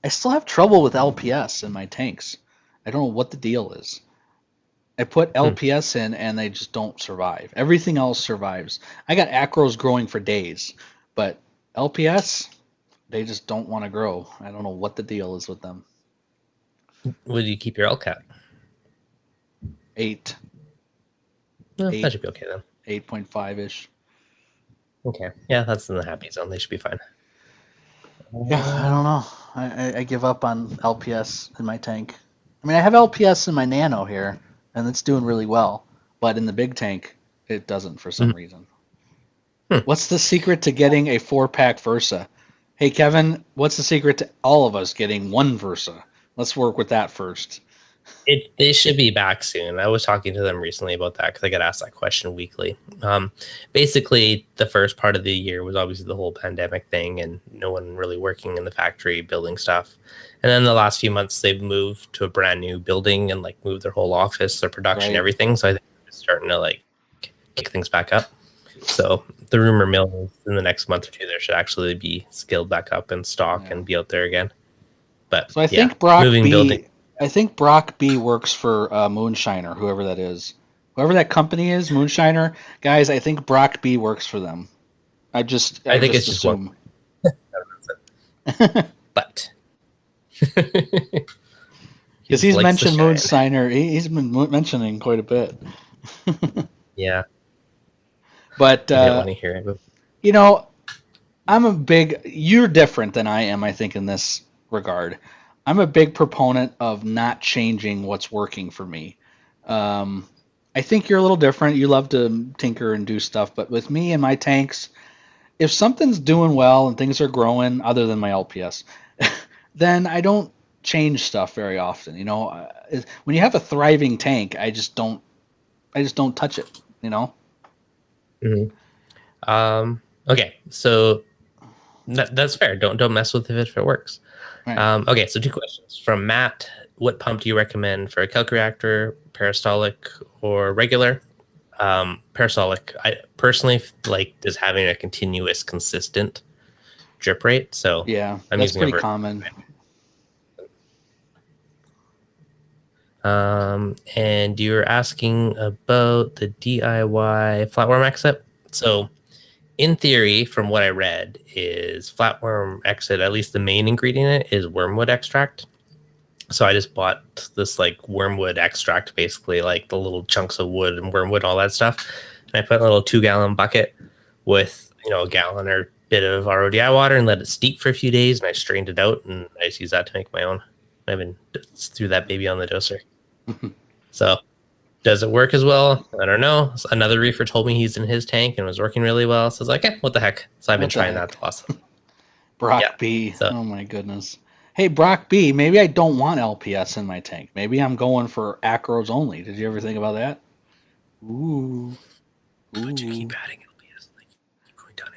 still have trouble with LPS in my tanks. I don't know what the deal is. I put LPS in and they just don't survive. Everything else survives. I got acros growing for days, but LPS, they just don't want to grow. I don't know what the deal is with them. Would you keep your LCAT? 8. No, 8. that should be okay then. 8.5-ish. Okay. Yeah, that's in the happy zone. They should be fine. Yeah, I don't know. I give up on LPS in my tank. I mean, I have LPS in my Nano here, and it's doing really well. But in the big tank, it doesn't for some reason. What's the secret to getting a 4-pack Versa? Hey, Kevin, what's the secret to all of us getting one Versa? Let's work with that first. They should be back soon. I was talking to them recently about that because I get asked that question weekly. Basically, the first part of the year was obviously the whole pandemic thing and no one really working in the factory building stuff. And then the last few months, they've moved to a brand new building and like moved their whole office, their production, everything. So I think they're starting to like kick things back up. So the rumor mill is in the next month or two, there should actually be scaled back up in stock and be out there again. But so I think Brock B works for Moonshiner, whoever that is. Whoever that company is, Moonshiner, guys, I think Brock B works for them. I think it's just assume. But because he's mentioned Moonshiner, he's been mentioning quite a bit. Yeah. But I didn't want to hear it. But... You know, you're different than I am, I think, in this regard. I'm a big proponent of not changing what's working for me. I think you're a little different. You love to tinker and do stuff, but with me and my tanks, if something's doing well and things are growing, other than my LPS, then I don't change stuff very often. You know, when you have a thriving tank, I just don't touch it. You know. Mm-hmm. Okay, so that's fair. Don't mess with it if it works. Right. Okay, so 2 questions from Matt. What pump do you recommend for a calc reactor, peristaltic or regular? Peristaltic. I personally like is having a continuous, consistent drip rate. So yeah, that's pretty common. And you're asking about the DIY flatworm accept. So in theory, from what I read, is flatworm exit, at least the main ingredient is wormwood extract. So I just bought this like wormwood extract, basically like the little chunks of wood and wormwood, all that stuff. And I put in a little 2-gallon bucket with, a gallon or bit of RODI water and let it steep for a few days. And I strained it out and I just use that to make my own. I've been threw that baby on the doser. So does it work as well? I don't know. Another reefer told me he's in his tank and was working really well. So I was like, what the heck? So I've been trying that the last. Brock B. So. Oh my goodness. Hey, Brock B, maybe I don't want LPS in my tank. Maybe I'm going for acros only. Did you ever think about that? Ooh. But you keep adding LPS. Like, keep going down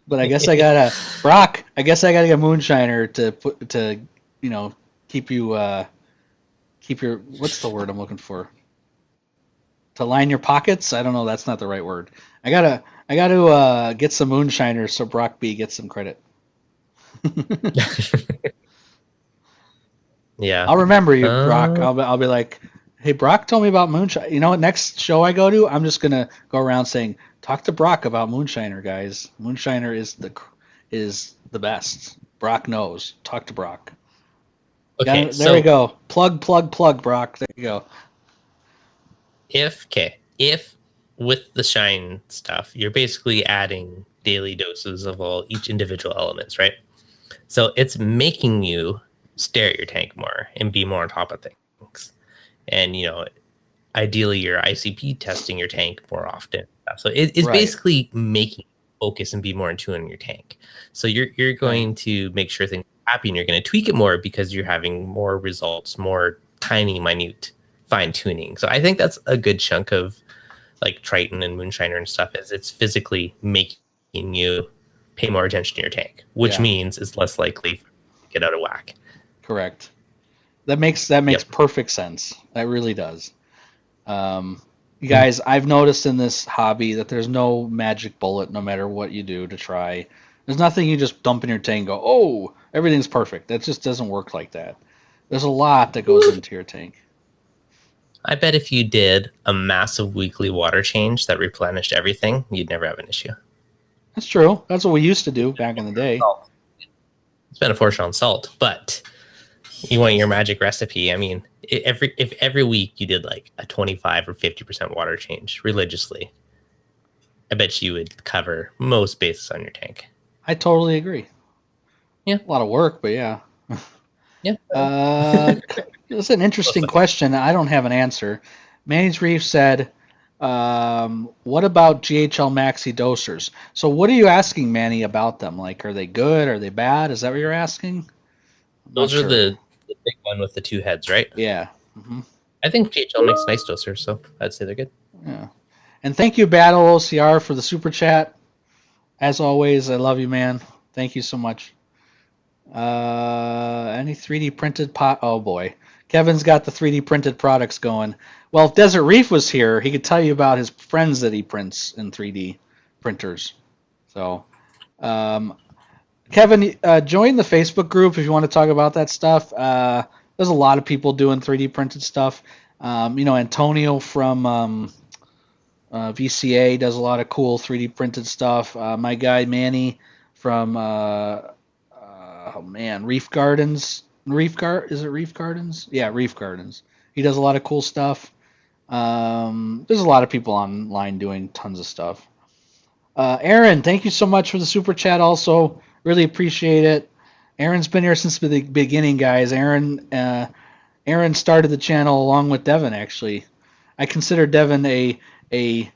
But I guess I gotta, Brock, I guess I gotta get Moonshiner to keep you, keep your, what's the word I'm looking for? To line your pockets? I don't know. That's not the right word. I gotta get some Moonshiners so Brock B gets some credit. Yeah. I'll remember you, Brock. I'll be like, hey, Brock told me about moonshine. You know what? Next show I go to, I'm just gonna go around saying, talk to Brock about Moonshiner, guys. Moonshiner is the best. Brock knows. Talk to Brock. Okay, there we go. Plug, Brock. There you go. If with the shine stuff, you're basically adding daily doses of each individual elements, right? So it's making you stare at your tank more and be more on top of things. And ideally you're ICP testing your tank more often. So it's basically making you focus and be more in tune in your tank. So you're going to make sure things are happy and you're going to tweak it more because you're having more results, more tiny, minute fine tuning. So I think that's a good chunk of like Triton and Moonshiner and stuff is it's physically making you pay more attention to your tank, which means it's less likely to get out of whack. Correct. That makes perfect sense. That really does. You guys, I've noticed in this hobby that there's no magic bullet no matter what you do to try. There's nothing you just dump in your tank and go, oh, everything's perfect. That just doesn't work like that. There's a lot that goes into your tank. I bet if you did a massive weekly water change that replenished everything, you'd never have an issue. That's true. That's what we used to do back in the day. Spend a fortune on salt, but you want your magic recipe. I mean, if every week you did like a 25 or 50% water change religiously, I bet you would cover most bases on your tank. I totally agree. Yeah. A lot of work, but yeah. Yeah. It's an interesting question. I don't have an answer. Manny's Reef said, what about GHL Maxi dosers? So what are you asking, Manny, about them? Like, are they good? Are they bad? Is that what you're asking? Those are the big one with the 2 heads, right? Yeah. Mm-hmm. I think GHL makes nice dosers, so I'd say they're good. Yeah. And thank you, Battle OCR, for the super chat. As always, I love you, man. Thank you so much. Any 3D printed pot? Oh boy, Kevin's got the 3D printed products going. Well, if Desert Reef was here, he could tell you about his friends that he prints in 3D printers. So, Kevin, join the Facebook group if you want to talk about that stuff. There's a lot of people doing 3D printed stuff. Antonio from VCA does a lot of cool 3D printed stuff. My guy Manny from Reef Gardens. Is it Reef Gardens? Yeah, Reef Gardens. He does a lot of cool stuff. There's a lot of people online doing tons of stuff. Aaron, thank you so much for the super chat. Also, really appreciate it. Aaron's been here since the beginning, guys. Aaron started the channel along with Deven. Actually, I consider Deven a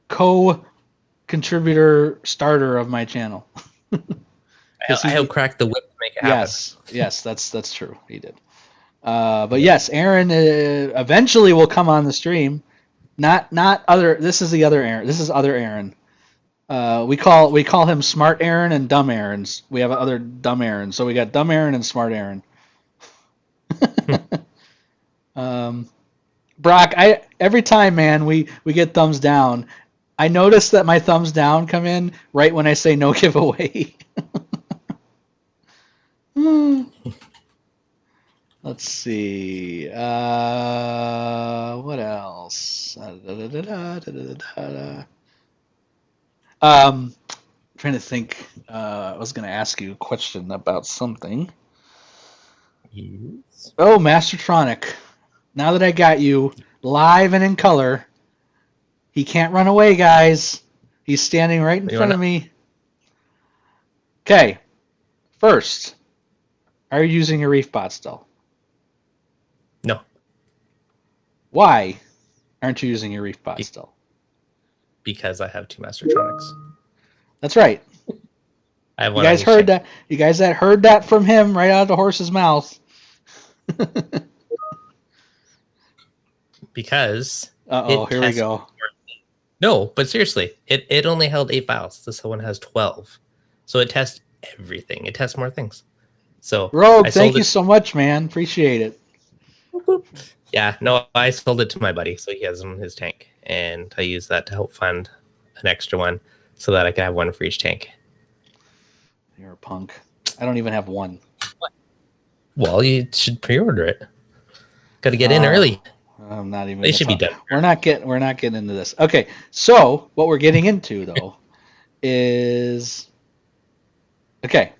co-contributor starter of my channel. I helped crack the whip to make it happen. Yes, that's true. He did. But yes, Aaron eventually will come on the stream. Not other. This is the other Aaron. This is other Aaron. We call him Smart Aaron and Dumb Aaron's. We have other Dumb Aaron. So we got Dumb Aaron and Smart Aaron. Brock, every time, man, we get thumbs down. I notice that my thumbs down come in right when I say no giveaway. Let's see. What else? Trying to think. I was going to ask you a question about something. Yes. Oh, Mastertronic. Now that I got you live and in color, he can't run away, guys. He's standing right in You front wanna of me. Okay, first, are you using a reef bot still? No, Why aren't you using your reef bot be- still? because I have two Mastertronics. That's right. I have You one on guys each heard tank. that. You guys that heard that from him right out of the horse's mouth. Because Uh-oh, it here we tests. go. No, but seriously, it only held 8 vials. This one has 12, so it tests everything. It tests more things. So Rogue, I thank sold you it. so much, man. Appreciate it. Yeah, no, I sold it to my buddy, so he has them in his tank, and I use that to help fund an extra one, so that I can have one for each tank. You're a punk. I don't even have one. Well, you should pre-order it. Got to get in Oh, early. I'm not even They gonna should be talk. done. We're not getting into this. Okay, so what we're getting into though is okay.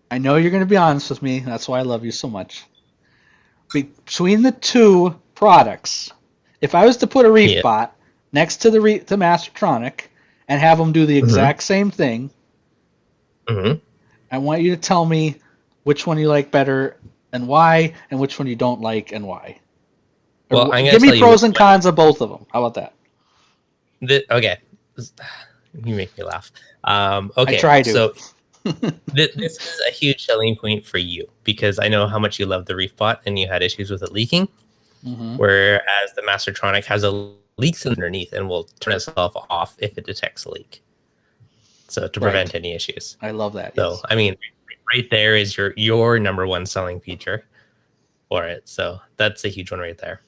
I know you're gonna be honest with me. That's why I love you so much. Between the two products, if I was to put a reef Yeah. bot next to the Mastertronic and have them do the Mm-hmm. exact same thing, Mm-hmm. I want you to tell me which one you like better and why, and which one you don't like and why. Well, I'm gonna Give me tell you. pros and cons of both of them. How about that? Okay, you make me laugh. I Okay, try to. so this is a huge selling point for you because I know how much you love the reef bot and you had issues with it leaking. Mm-hmm. Whereas the Mastertronic has a leak underneath and will turn itself off if it detects a leak. So to prevent any issues. I love that. So Yes. I mean, right there is your number one selling feature for it. So that's a huge one right there.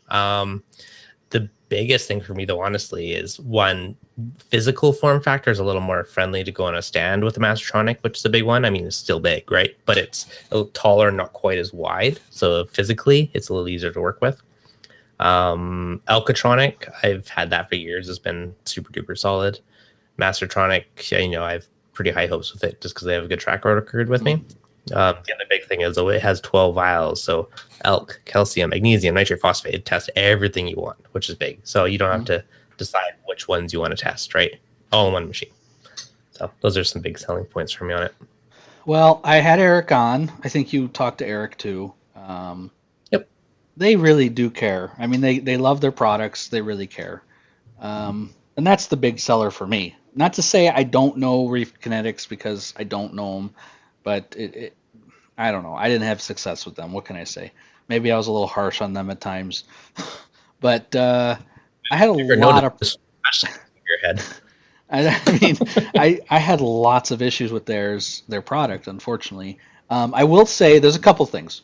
The biggest thing for me, though, honestly, is one physical form factor is a little more friendly to go on a stand with the Mastertronic, which is a big one. I mean, it's still big, right? But it's a little taller, not quite as wide. So physically, it's a little easier to work with. Alcatronic, I've had that for years. It's been super duper solid. Mastertronic, I have pretty high hopes with it just because they have a good track record with me. The other big thing is, though, it has 12 vials. So elk, calcium, magnesium, nitrate phosphate, it tests everything you want, which is big. So you don't have to decide which ones you want to test, right? All in one machine. So those are some big selling points for me on it. Well, I had Eric on. I think you talked to Eric too. Yep. They really do care. I mean, they love their products. They really care. And that's the big seller for me. Not to say I don't know Reef Kinetics because I don't know them, but I don't know. I didn't have success with them. What can I say? Maybe I was a little harsh on them at times, but I had a lot of. Your head. I mean, I had lots of issues with their product. Unfortunately, I will say there's a couple things.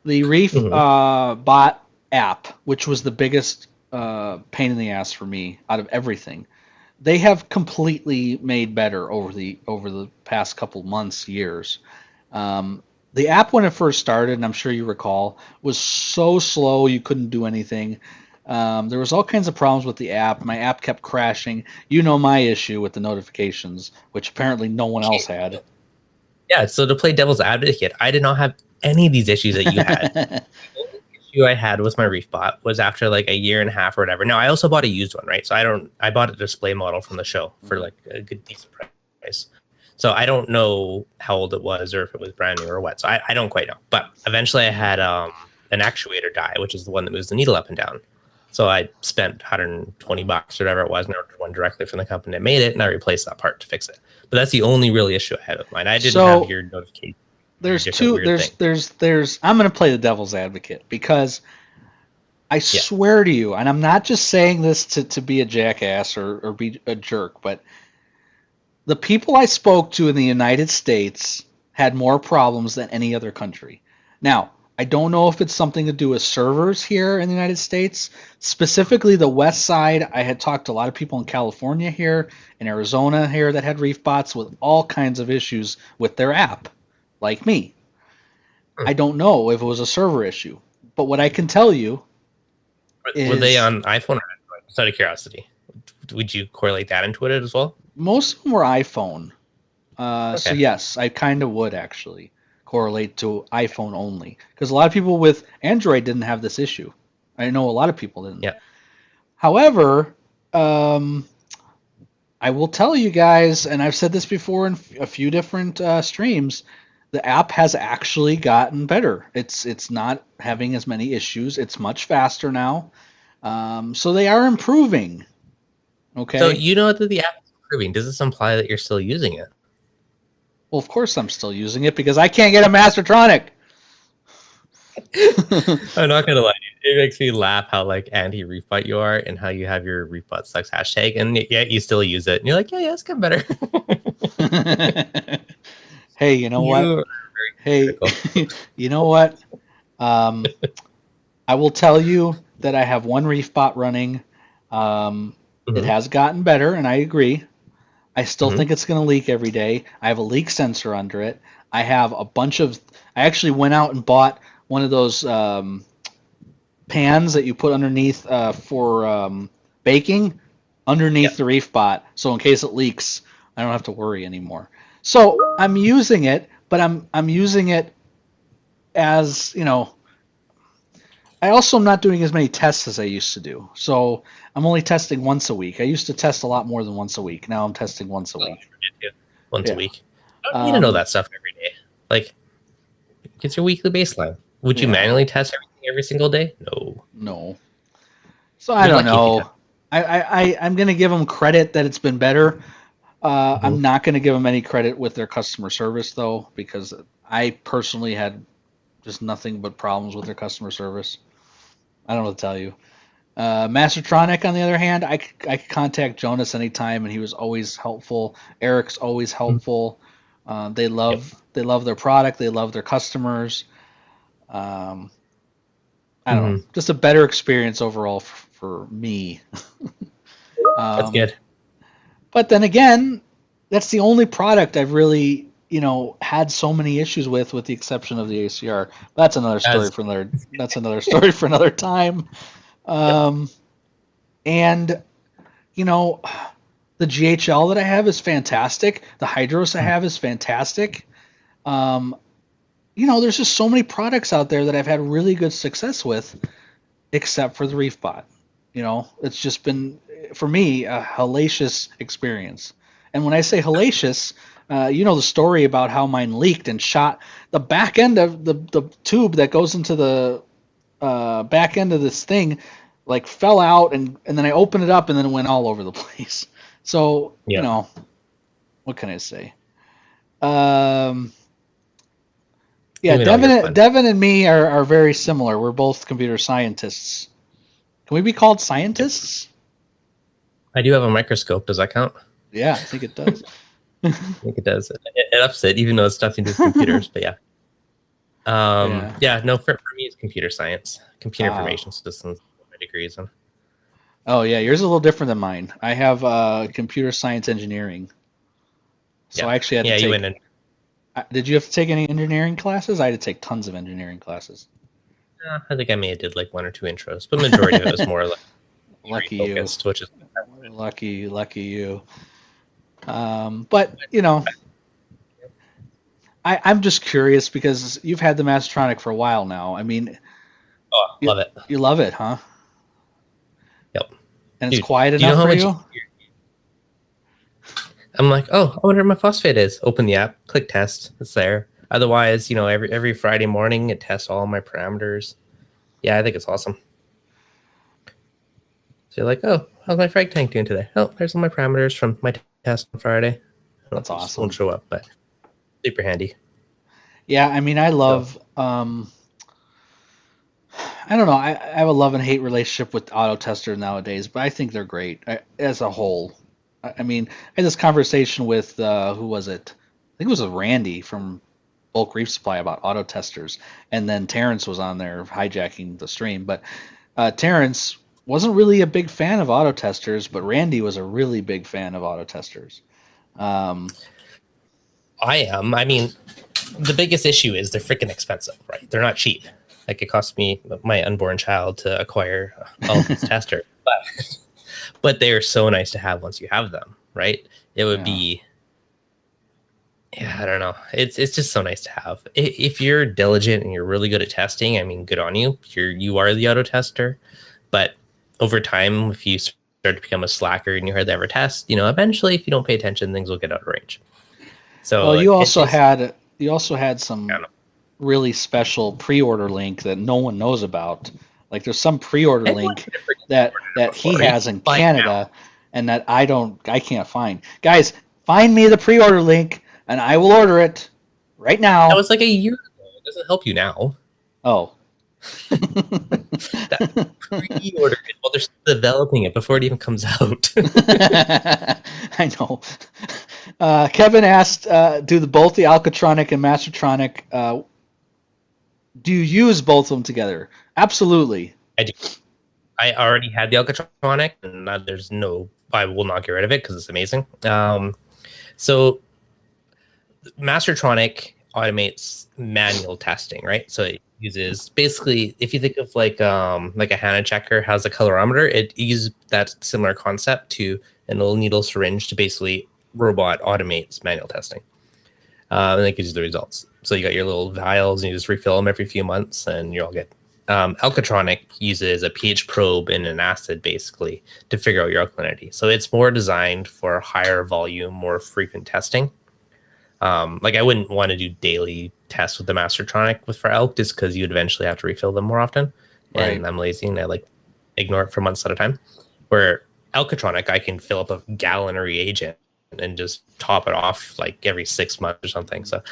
The Reef bot app, which was the biggest pain in the ass for me out of everything, they have completely made better over the past couple months, years. The app when it first started, and I'm sure you recall, was so slow you couldn't do anything. There was all kinds of problems with the app. My app kept crashing. You know my issue with the notifications, which apparently no one else had. Yeah, so to play devil's advocate, I did not have any of these issues that you had. The only issue I had with my Reef bot was after like a year and a half or whatever. Now I also bought a used one, right? So I bought a display model from the show for like a good decent price. So I don't know how old it was or if it was brand new or what. So I don't quite know. But eventually I had an actuator die, which is the one that moves the needle up and down. So I spent $120 or whatever it was, and I ordered one directly from the company that made it, and I replaced that part to fix it. But that's the only really issue I had with mine. I didn't have your notification. There's I'm going to play the devil's advocate because I swear to you, and I'm not just saying this to be a jackass or be a jerk, but the people I spoke to in the United States had more problems than any other country. Now, I don't know if it's something to do with servers here in the United States. Specifically, the west side, I had talked to a lot of people in California here, in Arizona here that had reef bots with all kinds of issues with their app, like me. I don't know if it was a server issue, but what I can tell you is... Were they on iPhone or Android? Just out of curiosity. would you correlate that into it as well? Most of them were iPhone. So Okay. yes, I kind of would actually correlate to iPhone only because a lot of people with Android didn't have this issue. I know a lot of people didn't. Yeah. However, I will tell you guys, and I've said this before in a few different streams, the app has actually gotten better. It's not having as many issues. It's much faster now. So they are improving. Okay. So you know that the app is improving. Does this imply that you're still using it? Well, of course I'm still using it because I can't get a Mastertronic. I'm not gonna lie, it makes me laugh how like anti-reefbot you are, and how you have your reefbot sucks hashtag, and yet you still use it. And you're like, yeah, it's getting better. Hey, you know what? You Hey, you know what? I will tell you that I have one reefbot running. It has gotten better, and I agree. I still think it's going to leak every day. I have a leak sensor under it. I have a bunch of. I actually went out and bought one of those pans that you put underneath for baking underneath the reefbot, so in case it leaks, I don't have to worry anymore. So I'm using it, but I'm using it as I also am not doing as many tests as I used to do. So I'm only testing once a week. I used to test a lot more than once a week. Now I'm testing once a week. Once a week. I don't need to know that stuff every day. Like, it's your weekly baseline. Would you manually test everything every single day? No. So I don't know. I'm going to give them credit that it's been better. I'm not going to give them any credit with their customer service, though, because I personally had just nothing but problems with their customer service. I don't know what to tell you. Mastertronic, on the other hand, I could contact Jonas anytime, and he was always helpful. Eric's always helpful. They love their product. They love their customers. I don't know. Just a better experience overall for me. That's good. But then again, that's the only product I've really had so many issues with the exception of the ACR. That's another story for another. That's another story for another time. And the GHL that I have is fantastic. The Hydros I have is fantastic. There's just so many products out there that I've had really good success with, except for the ReefBot. It's just been, for me, a hellacious experience. And when I say hellacious, the story about how mine leaked and shot the back end of the tube that goes into the back end of this thing, like fell out, and then I opened it up, and then it went all over the place. So, what can I say? Deven and me are very similar. We're both computer scientists. Can we be called scientists? I do have a microscope. Does that count? Yeah, I think it does. I think it does. It ups it, even though it's nothing to do with computers. But yeah. No, for me, it's computer science, computer information systems. My degrees in. Oh yeah, yours is a little different than mine. I have computer science engineering. So I actually had to take. You went in. Did you have to take any engineering classes? I had to take tons of engineering classes. I think I may have did like one or two intros, but majority of it was more like lucky focused, which is lucky you. But I'm just curious because you've had the Mastertronic for a while now. I mean, love it. You love it, huh? Yep. And it's quiet enough for you? I'm like, I wonder what my phosphate is. Open the app, click test. It's there. Otherwise, every Friday morning it tests all my parameters. Yeah, I think it's awesome. So you're like, how's my frag tank doing today? There's all my parameters from my test on Friday. That's awesome. Won't show up, but super handy. Yeah, I mean, I love. I don't know. I have a love and hate relationship with auto testers nowadays, but I think they're great as a whole. I mean, I had this conversation with who was it? I think it was Randy from Bulk Reef Supply about auto testers, and then Terrence was on there hijacking the stream. But Terrence wasn't really a big fan of auto testers, but Randy was a really big fan of auto testers. I am. I mean, the biggest issue is they're freaking expensive, right? They're not cheap. Like it cost me my unborn child to acquire all these testers. But but they are so nice to have once you have them, right? It would be, yeah, I don't know. It's just so nice to have. If you're diligent and you're really good at testing, I mean, good on you. You are the auto tester. But over time, if you start to become a slacker and you hardly ever test, eventually, if you don't pay attention, things will get out of range. Well, So you also had some really special pre-order link that no one knows about. Like there's some pre-order link that he has in Canada and that I can't find. Guys, find me the pre-order link and I will order it right now. That was like a year ago. It doesn't help you now. Oh. That pre-order it while they're still developing it before it even comes out. I know. Kevin asked, do both the Alcatronic and Mastertronic, do you use both of them together? Absolutely. I do. I already had the Alcatronic, and I will not get rid of it because it's amazing. So Mastertronic automates manual testing, right? So it uses basically, if you think of like a HANA checker has a colorimeter, it uses that similar concept to a little needle syringe to basically robot automates manual testing. And it gives you the results. So you got your little vials and you just refill them every few months and you're all good. Alcatronic uses a pH probe and an acid basically to figure out your alkalinity. So it's more designed for higher volume, more frequent testing. Like I wouldn't want to do daily tests with the Mastertronic for elk just because you'd eventually have to refill them more often. Right. And I'm lazy and I like ignore it for months at a time. Where Alcatronic, I can fill up a gallon of reagent and just top it off like every 6 months or something. So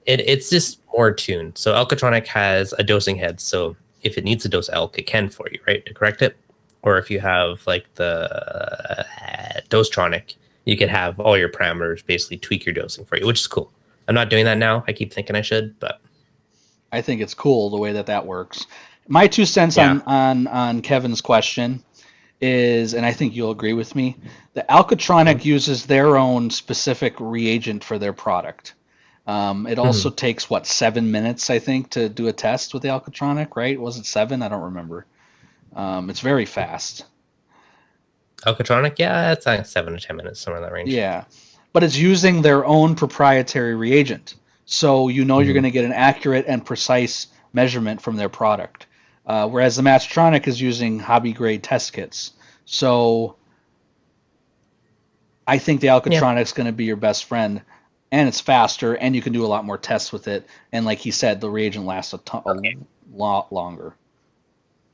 it's just more tuned. So Alcatronic has a dosing head. So if it needs to dose elk, it can for you, right? To correct it. Or if you have like the Dosetronic, you could have all your parameters basically tweak your dosing for you, which is cool. I'm not doing that now. I keep thinking I should, but I think it's cool the way that works. My 2 cents on Kevin's question is, and I think you'll agree with me, the Alcatronic uses their own specific reagent for their product. It also takes 7 minutes, I think, to do a test with the Alcatronic, right? Was it 7? I don't remember. It's very fast. Alcatronic, yeah, it's like 7 to 10 minutes, somewhere in that range. Yeah, but it's using their own proprietary reagent, so you're going to get an accurate and precise measurement from their product. Whereas the Mastertronic is using hobby grade test kits. So I think the Alcatronic is going to be your best friend, and it's faster, and you can do a lot more tests with it. And like he said, the reagent lasts a lot longer.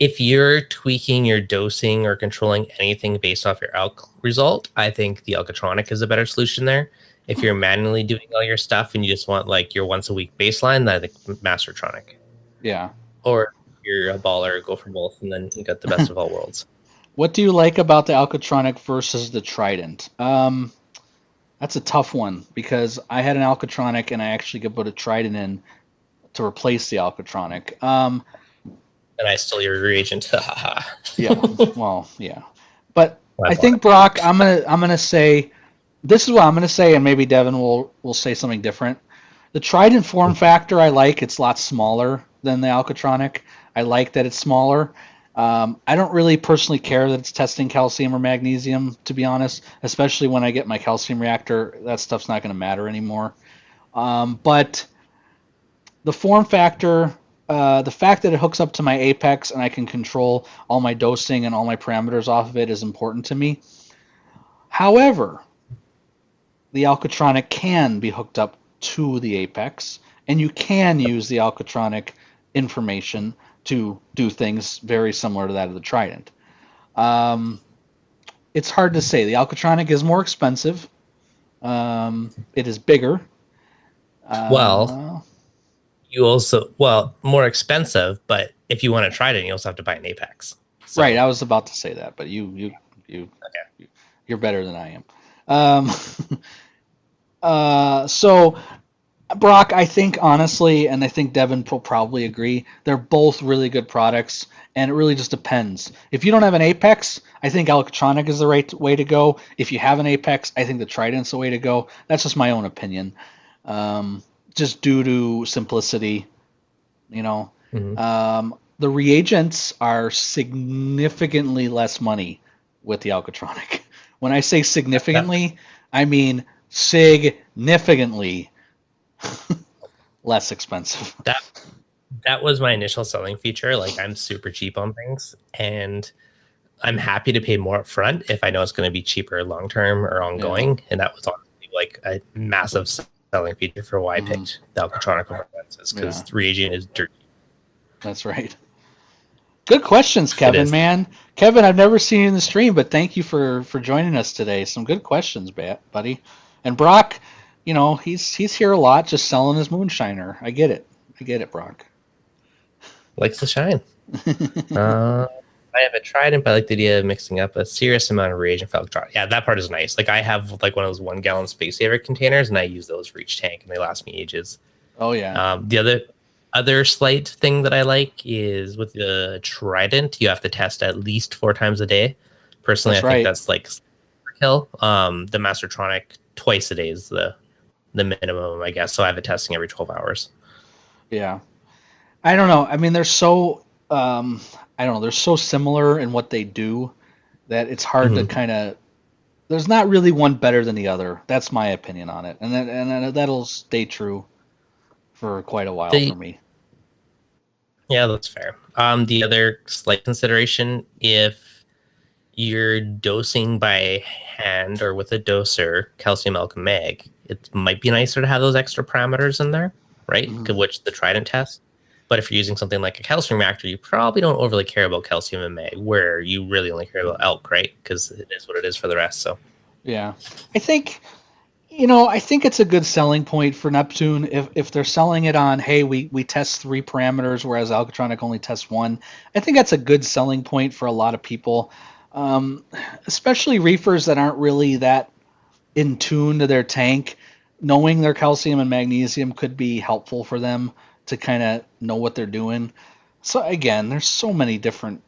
If you're tweaking your dosing or controlling anything based off your elk result, I think the Alcatronic is a better solution there. If you're manually doing all your stuff and you just want like your once a week baseline, then I think Mastertronic. Yeah. Or you're a baller, go for both, and then you got the best of all worlds. What do you like about the Alcatronic versus the Trident? That's a tough one because I had an Alcatronic and I actually could put a Trident in to replace the Alcatronic. And I stole your reagent. Yeah, well, yeah. But I think, Brock, I'm gonna say this is what I'm gonna say, and maybe Deven will say something different. The Trident form factor I like. It's a lot smaller than the Alcatronic. I like that it's smaller. I don't really personally care that it's testing calcium or magnesium, to be honest, especially when I get my calcium reactor. That stuff's not going to matter anymore. But the form factor, the fact that it hooks up to my Apex and I can control all my dosing and all my parameters off of it is important to me. However, the Alcatronic can be hooked up to the Apex, and you can use the Alcatronic information to do things very similar to that of the Trident. It's hard to say. The Alcatronic is more expensive. It is bigger. More expensive, but if you want to try it, you also have to buy an Apex. So. Right, I was about to say that, but you're better than I am. So, Brock, I think honestly, and I think Deven will probably agree, they're both really good products, and it really just depends. If you don't have an Apex, I think Alcatronic is the right way to go. If you have an Apex, I think the Trident's the way to go. That's just my own opinion. Just due to simplicity, The reagents are significantly less money with the Alcatronic. When I say significantly, I mean significantly less expensive. That was my initial selling feature. Like, I'm super cheap on things, and I'm happy to pay more up front if I know it's going to be cheaper long term or ongoing. And that was honestly like a massive selling feature for why I picked the Alcatronic over lenses, because reagent is dirty. That's right. Good questions, It Kevin, is. man. Kevin, I've never seen you in the stream, but thank you for joining us today. Some good questions, buddy. And Brock, he's here a lot just selling his moonshiner. I get it, Brock. Likes to shine. I haven't tried it, but I like the idea of mixing up a serious amount of reagent for Alcatronic. Yeah, that part is nice. Like, I have like one of those 1 gallon Space Saver containers, and I use those for each tank, and they last me ages. Oh yeah. The other slight thing that I like is with the Trident, you have to test at least 4 times a day. Personally, I think that's like kill. The Mastertronic twice a day is the minimum, I guess. So I have it testing every 12 hours. Yeah. I don't know. I mean, they're so I don't know. They're so similar in what they do that it's hard to kind of. There's not really one better than the other. That's my opinion on it, and that'll stay true for quite a while for me. Yeah, that's fair. The other slight consideration, if you're dosing by hand or with a doser, calcium alchemy mag, it might be nicer to have those extra parameters in there, right? Which the Trident test. But if you're using something like a calcium reactor, you probably don't overly care about calcium and mag, where you really only care about elk, right? Because it is what it is for the rest. So yeah, I think it's a good selling point for Neptune if they're selling it on, hey, we test 3 parameters, whereas Alcatronic only tests 1. I think that's a good selling point for a lot of people, especially reefers that aren't really that in tune to their tank. Knowing their calcium and magnesium could be helpful for them to kind of know what they're doing. So again, there's so many different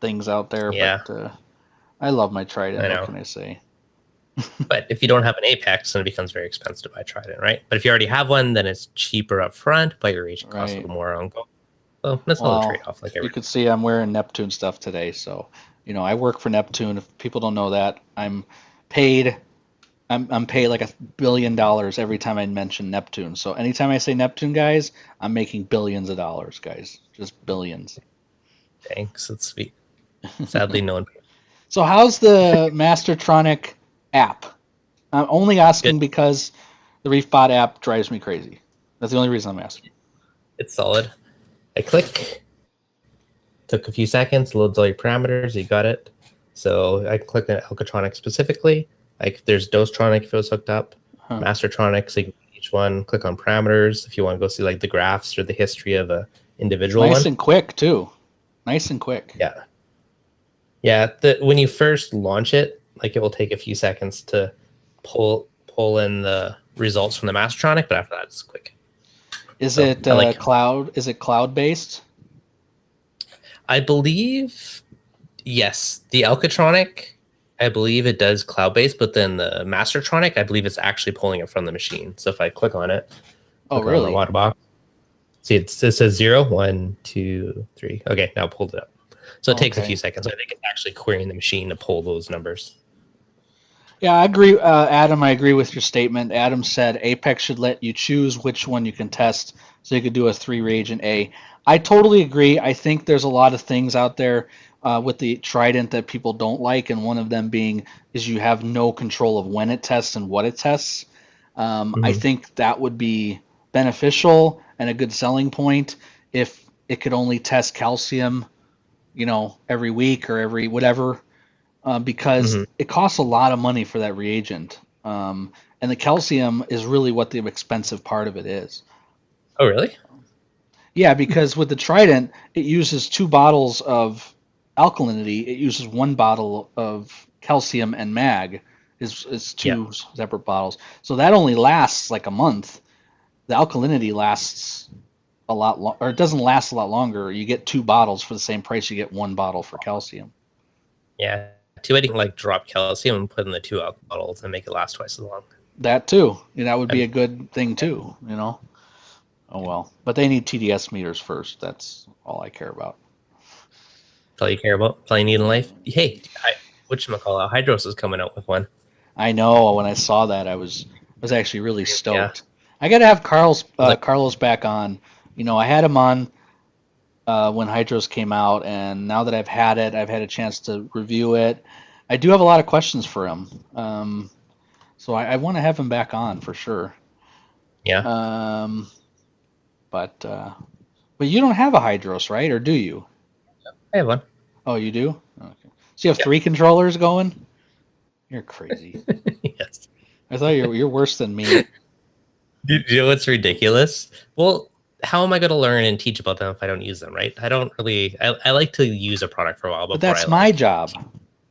things out there, but I love my Trident. What can I say? But if you don't have an Apex, then it becomes very expensive to buy Trident, right? But if you already have one, then it's cheaper up front, but your reagent costs a little more ongoing. So that's another trade-off. Like, you can see I'm wearing Neptune stuff today, so I work for Neptune. If people don't know that, I'm paid like $1 billion every time I mention Neptune. So anytime I say Neptune, guys, I'm making billions of dollars, guys. Just billions. Thanks. That's sweet. Sadly, no one. So how's the Mastertronic app? I'm only asking because the ReefBot app drives me crazy. That's the only reason I'm asking. It's solid. I click. Took a few seconds. Loads all your parameters. You got it. So I click on Alcatronic specifically. Like, there's Dosetronic if it was hooked up, Mastertronic, so you can each one, click on parameters if you want to go see like the graphs or the history of a individual one. Nice and quick too. Nice and quick. Yeah. Yeah. When you first launch it, like, it will take a few seconds to pull in the results from the Mastertronic, but after that it's quick. Is it cloud? Is it cloud based? I believe yes. The Alcatronic, I believe it does cloud-based, but then the Mastertronic, I believe it's actually pulling it from the machine. So if I click on it, really? On the water box, see, it says 0, 1, 2, 3. Okay, now pulled it up. So it takes a few seconds. I think it's actually querying the machine to pull those numbers. Yeah, I agree, Adam. I agree with your statement. Adam said Apex should let you choose which one you can test, so you could do a 3 reagent A. I totally agree. I think there's a lot of things out there with the Trident that people don't like, and one of them being is you have no control of when it tests and what it tests. I think that would be beneficial and a good selling point if it could only test calcium, every week or every whatever, because it costs a lot of money for that reagent. And the calcium is really what the expensive part of it is. Oh, really? Yeah, because with the Trident, it uses 2 bottles of alkalinity. It uses 1 bottle of calcium and mag. Is 2 separate bottles. So that only lasts like a month. The alkalinity lasts a lot or it doesn't last a lot longer. You get 2 bottles for the same price you get 1 bottle for calcium. Yeah. Too bad you can like drop calcium and put in the 2 alcohol bottles and make it last twice as long. That too. That would be a good thing too, Oh well. But they need TDS meters first. That's all I care about. That's all you care about? That's all you need in life? Hey, whatchamacallit, Hydros is coming out with one. I know. When I saw that, I was actually really Yeah. stoked. I got to have Like, Carlos back on. I had him on when Hydros came out, and now that I've had it, I've had a chance to review it. I do have a lot of questions for him, so I want to have him back on for sure. yeah, Um, but you don't have a Hydros, right? Or do you? I have one. Oh, you do? Okay. So you have Yeah. 3 controllers going? You're crazy. Yes. I thought you're worse than me. Do you know what's ridiculous? Well, how am I going to learn and teach about them if I don't use them, right? I don't really. I like to use a product for a while But before I that's my like. job.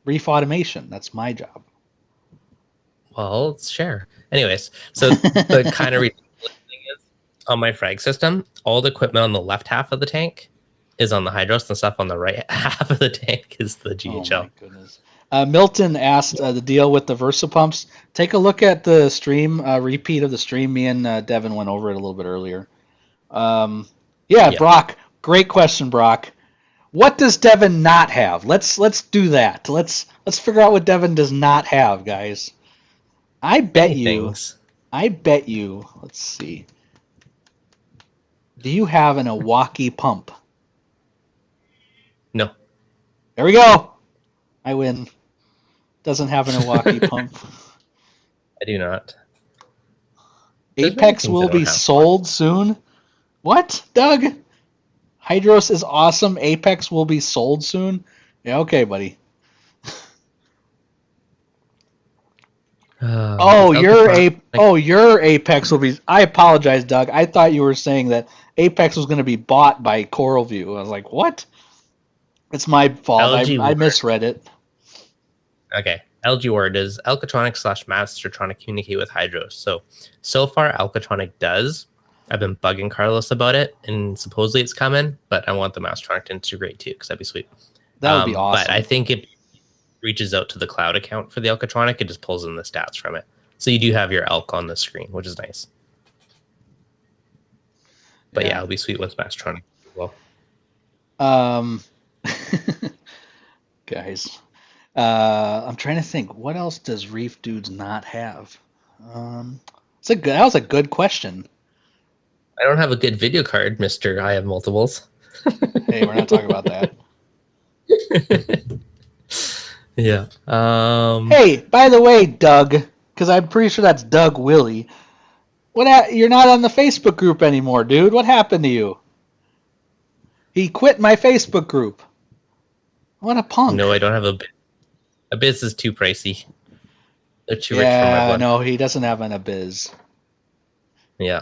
Reef automation. That's my job. Well, let's share. Anyways, so the kind of ridiculous thing is on my frag system, all the equipment on the left half of the tank is on the Hydros, and stuff on the right half of the tank is the Oh GHL. my goodness. Milton asked the deal with the Versa pumps. Take a look at the stream, repeat of the stream. Me and Devin went over it a little bit earlier. Yeah, Yeah. Brock, great question, Brock. What does Devin not have? Let's do that. Let's figure out what Devin does not have, guys. I bet Many you. things. I bet you. Let's see. Do you have an Iwaki pump? No. There we go. I win. Doesn't have an Iwaki pump. I do not. There's many Apex things I will don't be have. sold soon. What, Doug? Hydros is awesome. Apex will be sold soon. Yeah, okay, buddy. Does Your Apex will be. I apologize, Doug. I thought you were saying that Apex was going to be bought by CoralView. I was like, what? It's my fault. LG I misread it. Okay. LG Word does Alcatronic / Mastertronic communicate with Hydros? So far, Alcatronic does. I've been bugging Carlos about it, and supposedly it's coming, but I want the Mastertronic to integrate too, because that'd be sweet. That would be awesome. But I think it reaches out to the cloud account for the Alcatronic. It just pulls in the stats from it. So you do have your Elk on the screen, which is nice. But yeah, it'll be sweet with Mastertronic as well. Guys, I'm trying to think. What else does Reef Dudes not have? That was a good question. I don't have a good video card, Mister. I have multiples. Hey, we're not talking about that. Yeah. Hey, by the way, Doug, because I'm pretty sure that's Doug Willie. You're not on the Facebook group anymore, dude. What happened to you? He quit my Facebook group. What a punk. No, I don't have a biz is too pricey. They're too rich for my blood. No, he doesn't have an Abiz. Yeah.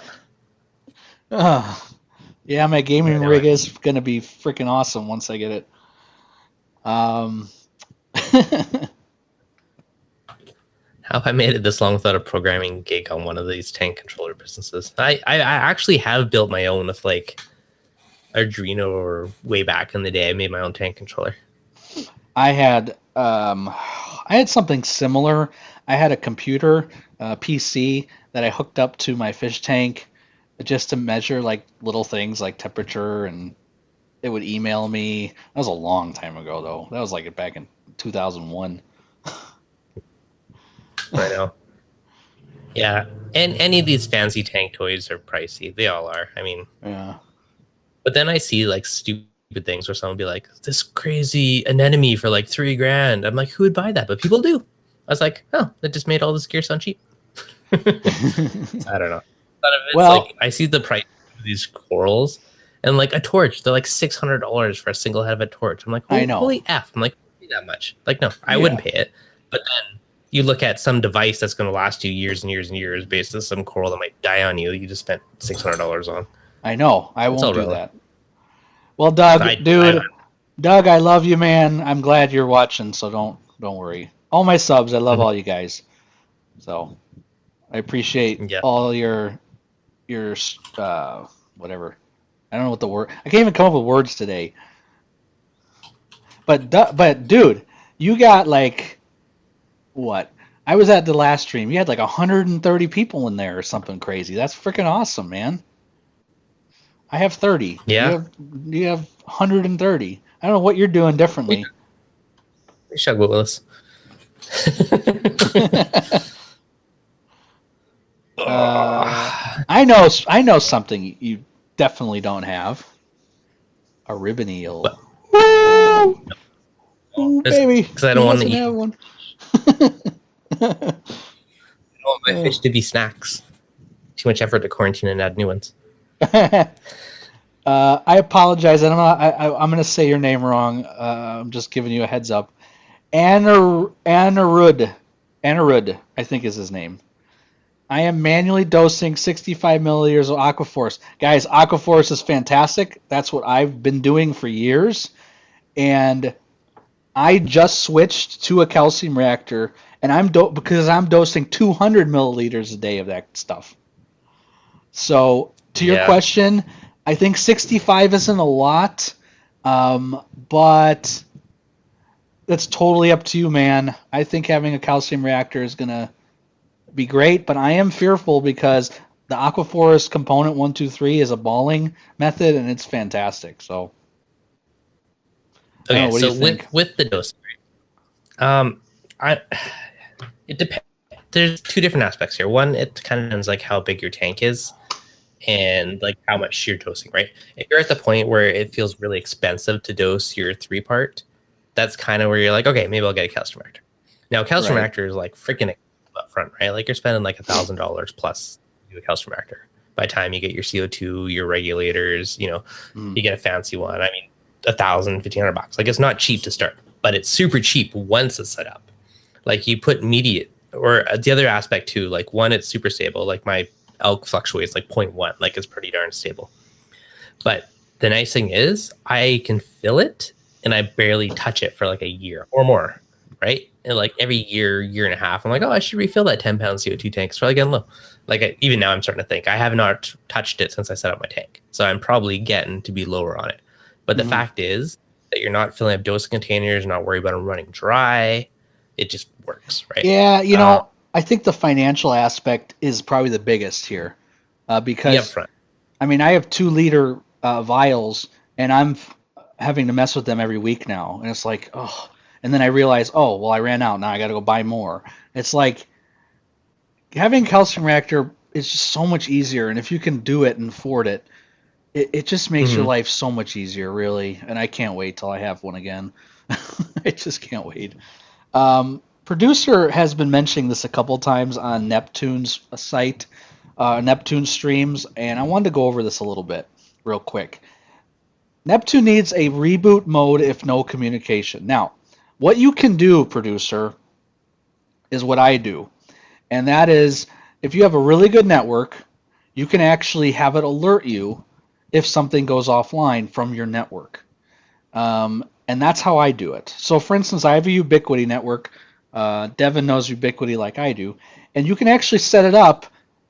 Yeah, my gaming rig is going to be freaking awesome once I get it. How have I made it this long without a programming gig on one of these tank controller businesses? I actually have built my own with like Arduino, or way back in the day I made my own tank controller. I had something similar. I had a computer, PC that I hooked up to my fish tank just to measure like little things like temperature, and it would email me. That was a long time ago though. That was like back in 2001. I know. Yeah, and any of these fancy tank toys are pricey. They all are. I mean, yeah. But then I see like stupid things where someone will be like, "This crazy anemone for like $3,000." I'm like, who would buy that? But people do. I was like, oh, that just made all this gear sound cheap. I don't know. Like, I see the price of these corals, and like a torch, they're like $600 for a single head of a torch. I'm like, I know. Holy F! I'm like, pay that much? Like, no, I wouldn't pay it. But then you look at some device that's going to last you years and years and years, based on some coral that might die on you. You just spent $600 on. I know. I won't do that. Well, Doug, Doug, I love you, man. I'm glad you're watching, so don't worry. All my subs, I love all you guys. So I appreciate all your whatever. I don't know what the word. I can't even come up with words today. But dude, you got like what? I was at the last stream. You had like 130 people in there or something crazy. That's freaking awesome, man. I have 30. Yeah. You have 130. I don't know what you're doing differently. Shug with us. I know something you definitely don't have. A ribbon eel. But Woo! Ooh, just baby. because I Who don't want to doesn't eat. have one? I want my fish to be snacks. Too much effort to quarantine and add new ones. I apologize. I don't know. I'm going to say your name wrong. I'm just giving you a heads up. Anarud, I think is his name. I am manually dosing 65 milliliters of Aquaforce. Guys, Aquaforce is fantastic. That's what I've been doing for years. And I just switched to a calcium reactor, and because I'm dosing 200 milliliters a day of that stuff. So to your Yeah. question, I think 65 isn't a lot, but that's totally up to you, man. I think having a calcium reactor is gonna be great, but I am fearful because the Aquaforest component 123 is a balling method, and it's fantastic. So I don't know. Okay, What do you so think? with the dosing, I it depends. There's two different aspects here. One, it kind of depends like how big your tank is and like how much you're dosing, right? If you're at the point where it feels really expensive to dose your 3-part, that's kind of where you're like, okay, maybe I'll get a calcium reactor. Now, calcium Right. reactor is like freaking up front, right? Like you're spending like $1,000 plus to do a calcium reactor. By the time you get your CO2, your regulators, you get a fancy one. I mean, 1,000, 1,500 bucks. Like it's not cheap to start, but it's super cheap once it's set up. Like you put immediate, or the other aspect too, like one, it's super stable. Like my elk fluctuates like 0.1, like it's pretty darn stable. But the nice thing is I can fill it and I barely touch it for like a year or more, right? And like every year, year and a half, I'm like, oh, I should refill that 10-pound CO2 tank. It's probably getting low. Like even now I'm starting to think I have not touched it since I set up my tank. So I'm probably getting to be lower on it. But the fact is that you're not filling up dosing containers, not worried about them running dry. It just works, right? Yeah, I think the financial aspect is probably the biggest here, The because upfront. I mean I have 2 liter vials, and I'm having to mess with them every week now, and it's like, oh, and then I realize, oh, well, I ran out. Now I got to go buy more. It's like having a calcium reactor is just so much easier, and if you can do it and afford it, it just makes your life so much easier, really. And I can't wait till I have one again. I just can't wait. Producer has been mentioning this a couple times on Neptune's site, Neptune streams, and I wanted to go over this a little bit real quick. Neptune needs a reboot mode if no communication. Now, what you can do, producer, is what I do, and that is if you have a really good network, you can actually have it alert you if something goes offline from your network. And that's how I do it. So, for instance, I have a Ubiquiti network. Deven knows Ubiquiti like I do, and you can actually set it up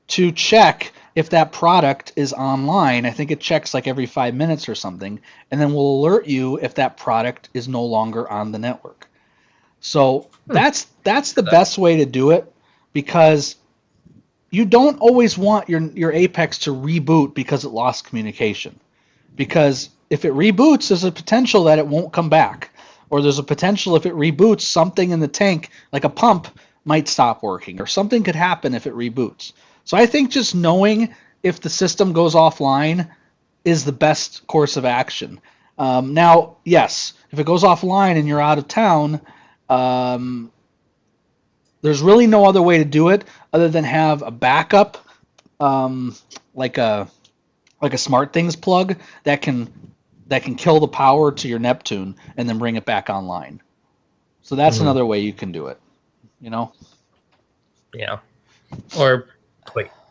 to check if that product is online. I think it checks like every 5 minutes or something, and then will alert you if that product is no longer on the network. So that's the best way to do it, because you don't always want your Apex to reboot because it lost communication. Because if it reboots, there's a potential that it won't come back. Or there's a potential if it reboots, something in the tank, like a pump, might stop working. Or something could happen if it reboots. So I think just knowing if the system goes offline is the best course of action. Now, yes, if it goes offline and you're out of town, there's really no other way to do it other than have a backup, like a SmartThings plug that can kill the power to your Neptune and then bring it back online. So that's another way you can do it. Yeah. Or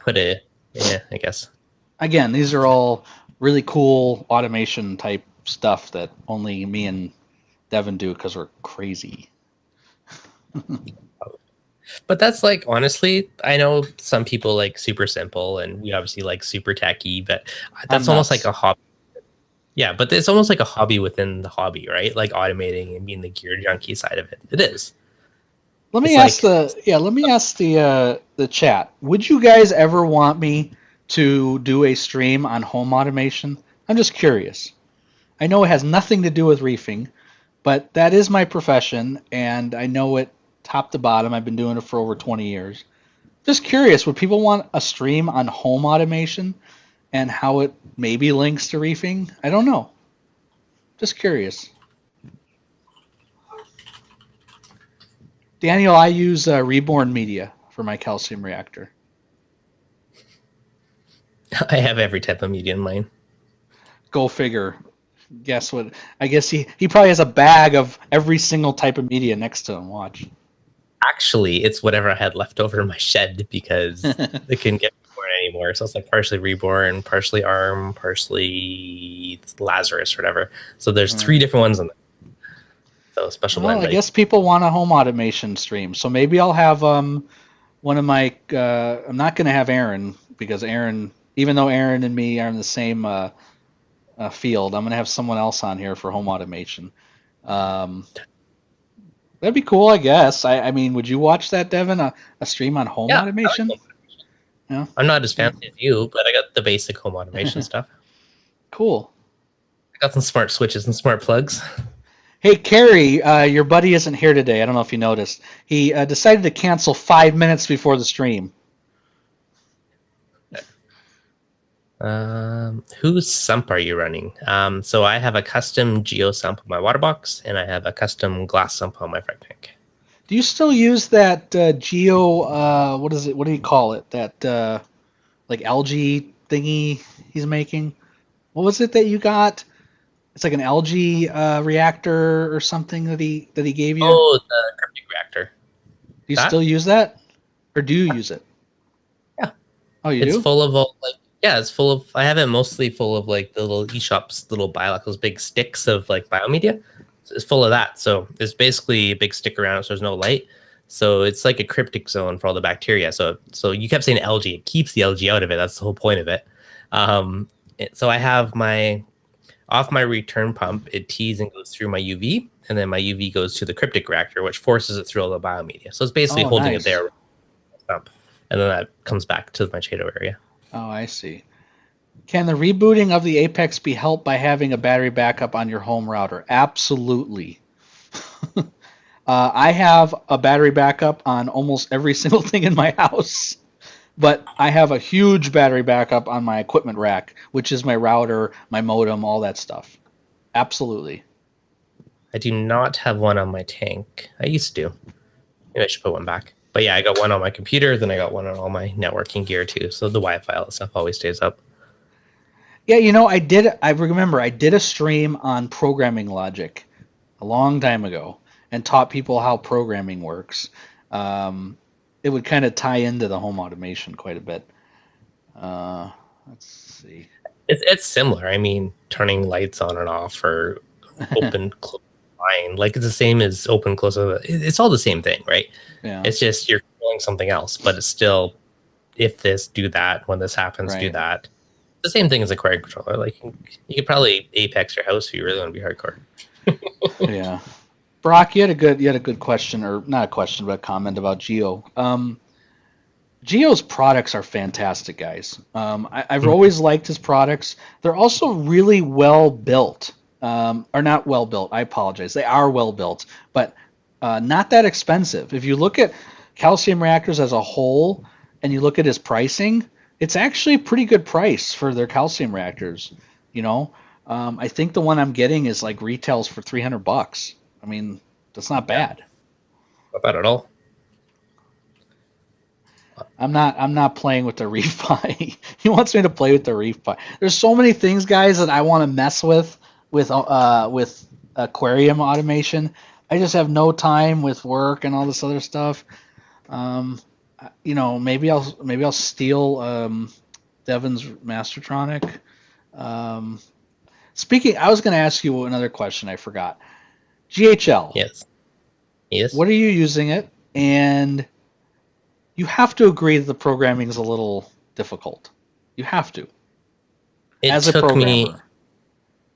put a, yeah, I guess. Again, these are all really cool automation type stuff that only me and Deven do because we're crazy. But that's like, honestly, I know some people like super simple and we obviously like super techy, but that's almost like a hobby. Yeah, but it's almost like a hobby within the hobby, right? Like automating and being the gear junkie side of it. It is. Let me ask the chat. Would you guys ever want me to do a stream on home automation? I'm just curious. I know it has nothing to do with reefing, but that is my profession, and I know it top to bottom. I've been doing it for over 20 years. Just curious, would people want a stream on home automation and how it maybe links to reefing? I don't know. Just curious. Daniel, I use Reborn Media for my calcium reactor. I have every type of media in mine. Go figure. Guess what? I guess he probably has a bag of every single type of media next to him. Watch. Actually, it's whatever I had left over in my shed because it couldn't get reborn anymore. So it's like partially reborn, partially arm, partially Lazarus, or whatever. So there's 3 different ones in there. So special blend. I guess people want a home automation stream, so maybe I'll have one of my. I'm not going to have Aaron because Aaron, even though Aaron and me are in the same field, I'm going to have someone else on here for home automation. That'd be cool, I guess. I mean, would you watch that, Deven? A stream on home automation? Like home automation. Yeah. I'm not as fancy as you, but I got the basic home automation stuff. Cool. I got some smart switches and smart plugs. Hey, Carrie, your buddy isn't here today. I don't know if you noticed. He decided to cancel 5 minutes before the stream. Whose sump are you running? So I have a custom geo sump on my water box, and I have a custom glass sump on my frag tank. Do you still use that geo? What is it? What do you call it? That like algae thingy he's making? What was it that you got? It's like an algae reactor or something that he gave you. Oh, the cryptic reactor. Do you still use that, or do you use it? Yeah. Oh, you do? It's full of all like. Yeah, it's full of. I have it mostly full of like the little eShops, little like those big sticks of like biomedia. So it's full of that. So it's basically a big stick around it, so there's no light. So it's like a cryptic zone for all the bacteria. So you kept saying algae. It keeps the algae out of it. That's the whole point of it. So I have my off my return pump. It tees and goes through my UV, and then my UV goes to the cryptic reactor, which forces it through all the biomedia. So it's basically holding it there, and then that comes back to my Chaeto area. Oh, I see. Can the rebooting of the Apex be helped by having a battery backup on your home router? Absolutely. I have a battery backup on almost every single thing in my house, but I have a huge battery backup on my equipment rack, which is my router, my modem, all that stuff. Absolutely. I do not have one on my tank. I used to. Maybe I should put one back. But yeah, I got one on my computer, then I got one on all my networking gear too. So the Wi-Fi, all that stuff always stays up. Yeah, I remember I did a stream on programming logic a long time ago and taught people how programming works. It would kind of tie into the home automation quite a bit. Let's see. It's similar. I mean, turning lights on and off or open, close, line. Like it's the same as open, close. It's all the same thing, right? Yeah. It's just you're calling something else, but it's still if this, do that. When this happens, do that. The same thing as a query controller. Like you could probably Apex your house if you really want to be hardcore. Yeah. Brock, you had a good question, or not a question, but a comment about Geo. Geo's products are fantastic, guys. I've always liked his products. They're also really well built. Or not well built. I apologize. They are well built, but not that expensive. If you look at calcium reactors as a whole, and you look at his pricing, it's actually a pretty good price for their calcium reactors. I think the one I'm getting is like retails for $300. I mean, that's not bad. Not bad at all. I'm not playing with the Reef Pi. He wants me to play with the Reef Pi. There's so many things, guys, that I want to mess with aquarium automation. I just have no time with work and all this other stuff. Maybe I'll steal Deven's Mastertronic. Speaking, I was going to ask you another question. I forgot. GHL. Yes. What are you using it? And you have to agree that the programming is a little difficult. You have to. It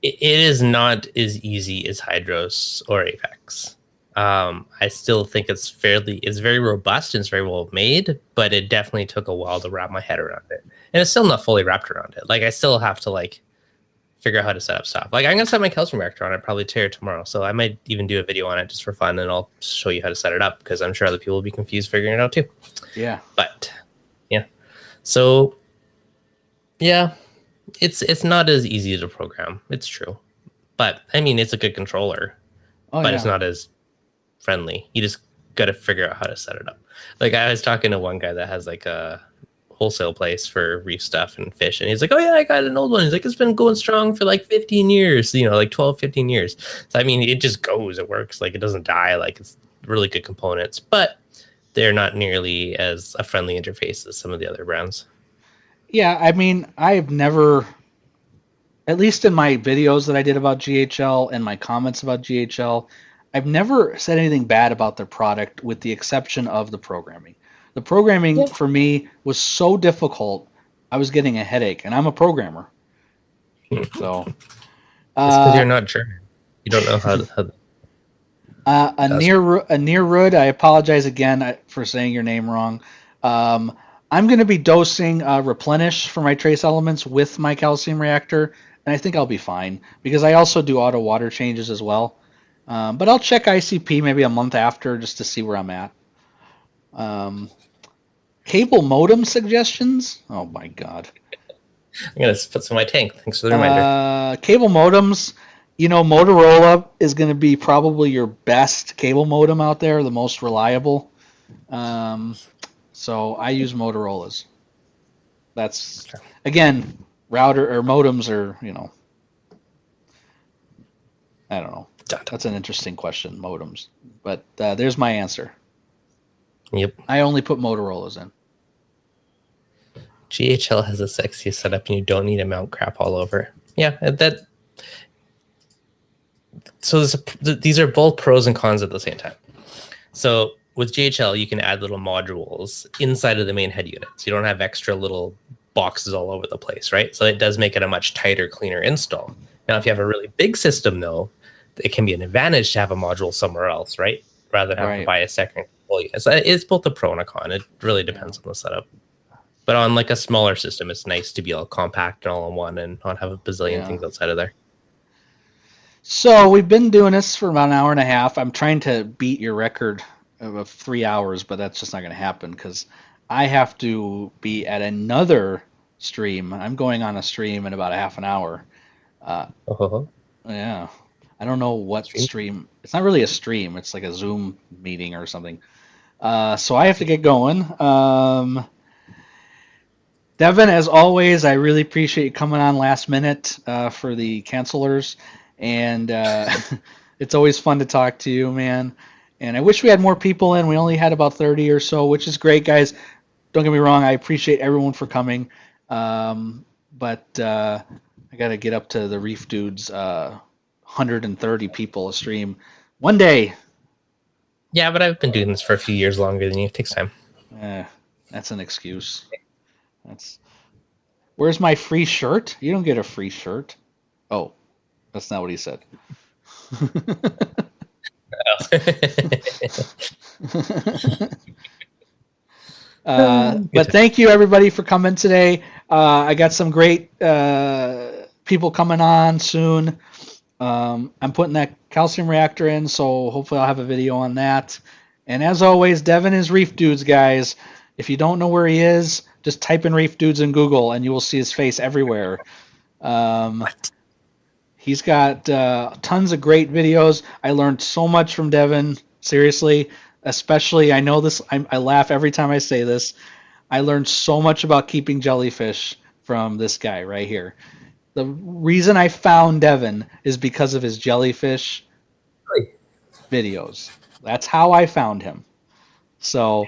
is not as easy as Hydros or Apex. I still think it's very robust and it's very well made, but it definitely took a while to wrap my head around it. And it's still not fully wrapped around it. Like I still have to figure out how to set up stuff. Like I'm gonna set my calcium reactor on it, probably tear it tomorrow. So I might even do a video on it just for fun, and I'll show you how to set it up because I'm sure other people will be confused figuring it out too. Yeah. But yeah, so yeah, it's not as easy to program. It's true, but I mean it's a good controller, but it's not as friendly. You just got to figure out how to set it up. Like I was talking to one guy that has like a wholesale place for reef stuff and fish, and he's like, oh yeah, I got an old one. He's like, it's been going strong for like 15 years, like 12, 15 years. So I mean, it just goes, it works, like it doesn't die, like it's really good components, but they're not nearly as a friendly interface as some of the other brands. Yeah, I mean, I've never, at least in my videos that I did about GHL and my comments about GHL, I've never said anything bad about their product with the exception of the programming. The programming for me was so difficult, I was getting a headache, and I'm a programmer. So it's because you're not German. You don't know how to. Anirud, I apologize again for saying your name wrong. I'm going to be dosing Replenish for my trace elements with my calcium reactor, and I think I'll be fine because I also do auto water changes as well. But I'll check ICP maybe a month after just to see where I'm at. Cable modem suggestions? Oh my god. I'm going to put some in my tank. Thanks for the reminder. Cable modems, Motorola is going to be probably your best cable modem out there, the most reliable. So I use Motorola's. That's, again, router or modems are, I don't know. That's an interesting question, modems. But there's my answer. Yep. I only put Motorola's in. GHL has a sexy setup, and you don't need to mount crap all over. Yeah, So these are both pros and cons at the same time. So with GHL, you can add little modules inside of the main head units. You don't have extra little boxes all over the place, right? So it does make it a much tighter, cleaner install. Now, if you have a really big system, though, it can be an advantage to have a module somewhere else, right? Rather than have to buy a second. So it's both a pro and a con. It really depends on the setup. But on like a smaller system, it's nice to be all compact and all in one and not have a bazillion things outside of there. So we've been doing this for about an hour and a half. I'm trying to beat your record of 3 hours, but that's just not going to happen because I have to be at another stream. I'm going on a stream in about a half an hour. Yeah. I don't know what stream. It's not really a stream. It's like a Zoom meeting or something. So I have to get going. Deven, as always, I really appreciate you coming on last minute for the cancelers. And it's always fun to talk to you, man. And I wish we had more people in. We only had about 30 or so, which is great, guys. Don't get me wrong. I appreciate everyone for coming. But I got to get up to the Reef Dudes 130 people a stream one day. Yeah, but I've been doing this for a few years longer than you. It takes time. That's an excuse. Where's my free shirt? You don't get a free shirt. Oh, that's not what he said. But thank you everybody for coming today. I got some great people coming on soon. I'm putting that calcium reactor in, so hopefully I'll have a video on that. And as always, Deven is Reef Dudes, guys. If you don't know where he is, just type in Reef Dudes in Google, and you will see his face everywhere. He's got tons of great videos. I learned so much from Deven, seriously. Especially, I know this, I laugh every time I say this. I learned so much about keeping jellyfish from this guy right here. The reason I found Deven is because of his jellyfish videos. That's how I found him. So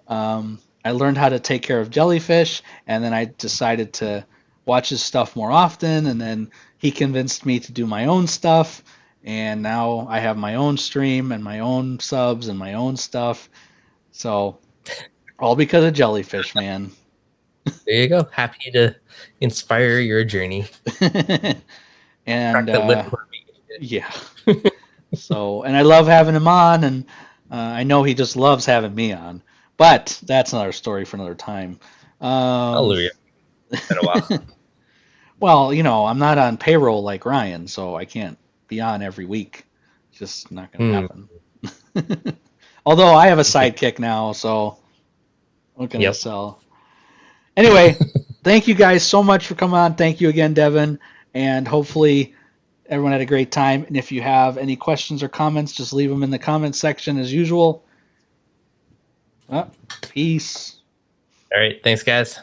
I learned how to take care of jellyfish, and then I decided to watch his stuff more often, and then he convinced me to do my own stuff, and now I have my own stream and my own subs and my own stuff. So all because of jellyfish, man. There you go. Happy to inspire your journey. And yeah. So, and I love having him on, and I know he just loves having me on. But that's another story for another time. Hallelujah. It's been a while. Well, I'm not on payroll like Ryan, so I can't be on every week. It's just not going to Hmm. happen. Although I have a Okay. sidekick now, so what can I Yep. sell? Anyway, thank you guys so much for coming on. Thank you again, Deven, and hopefully everyone had a great time. And if you have any questions or comments, just leave them in the comments section as usual. Peace. All right. Thanks, guys.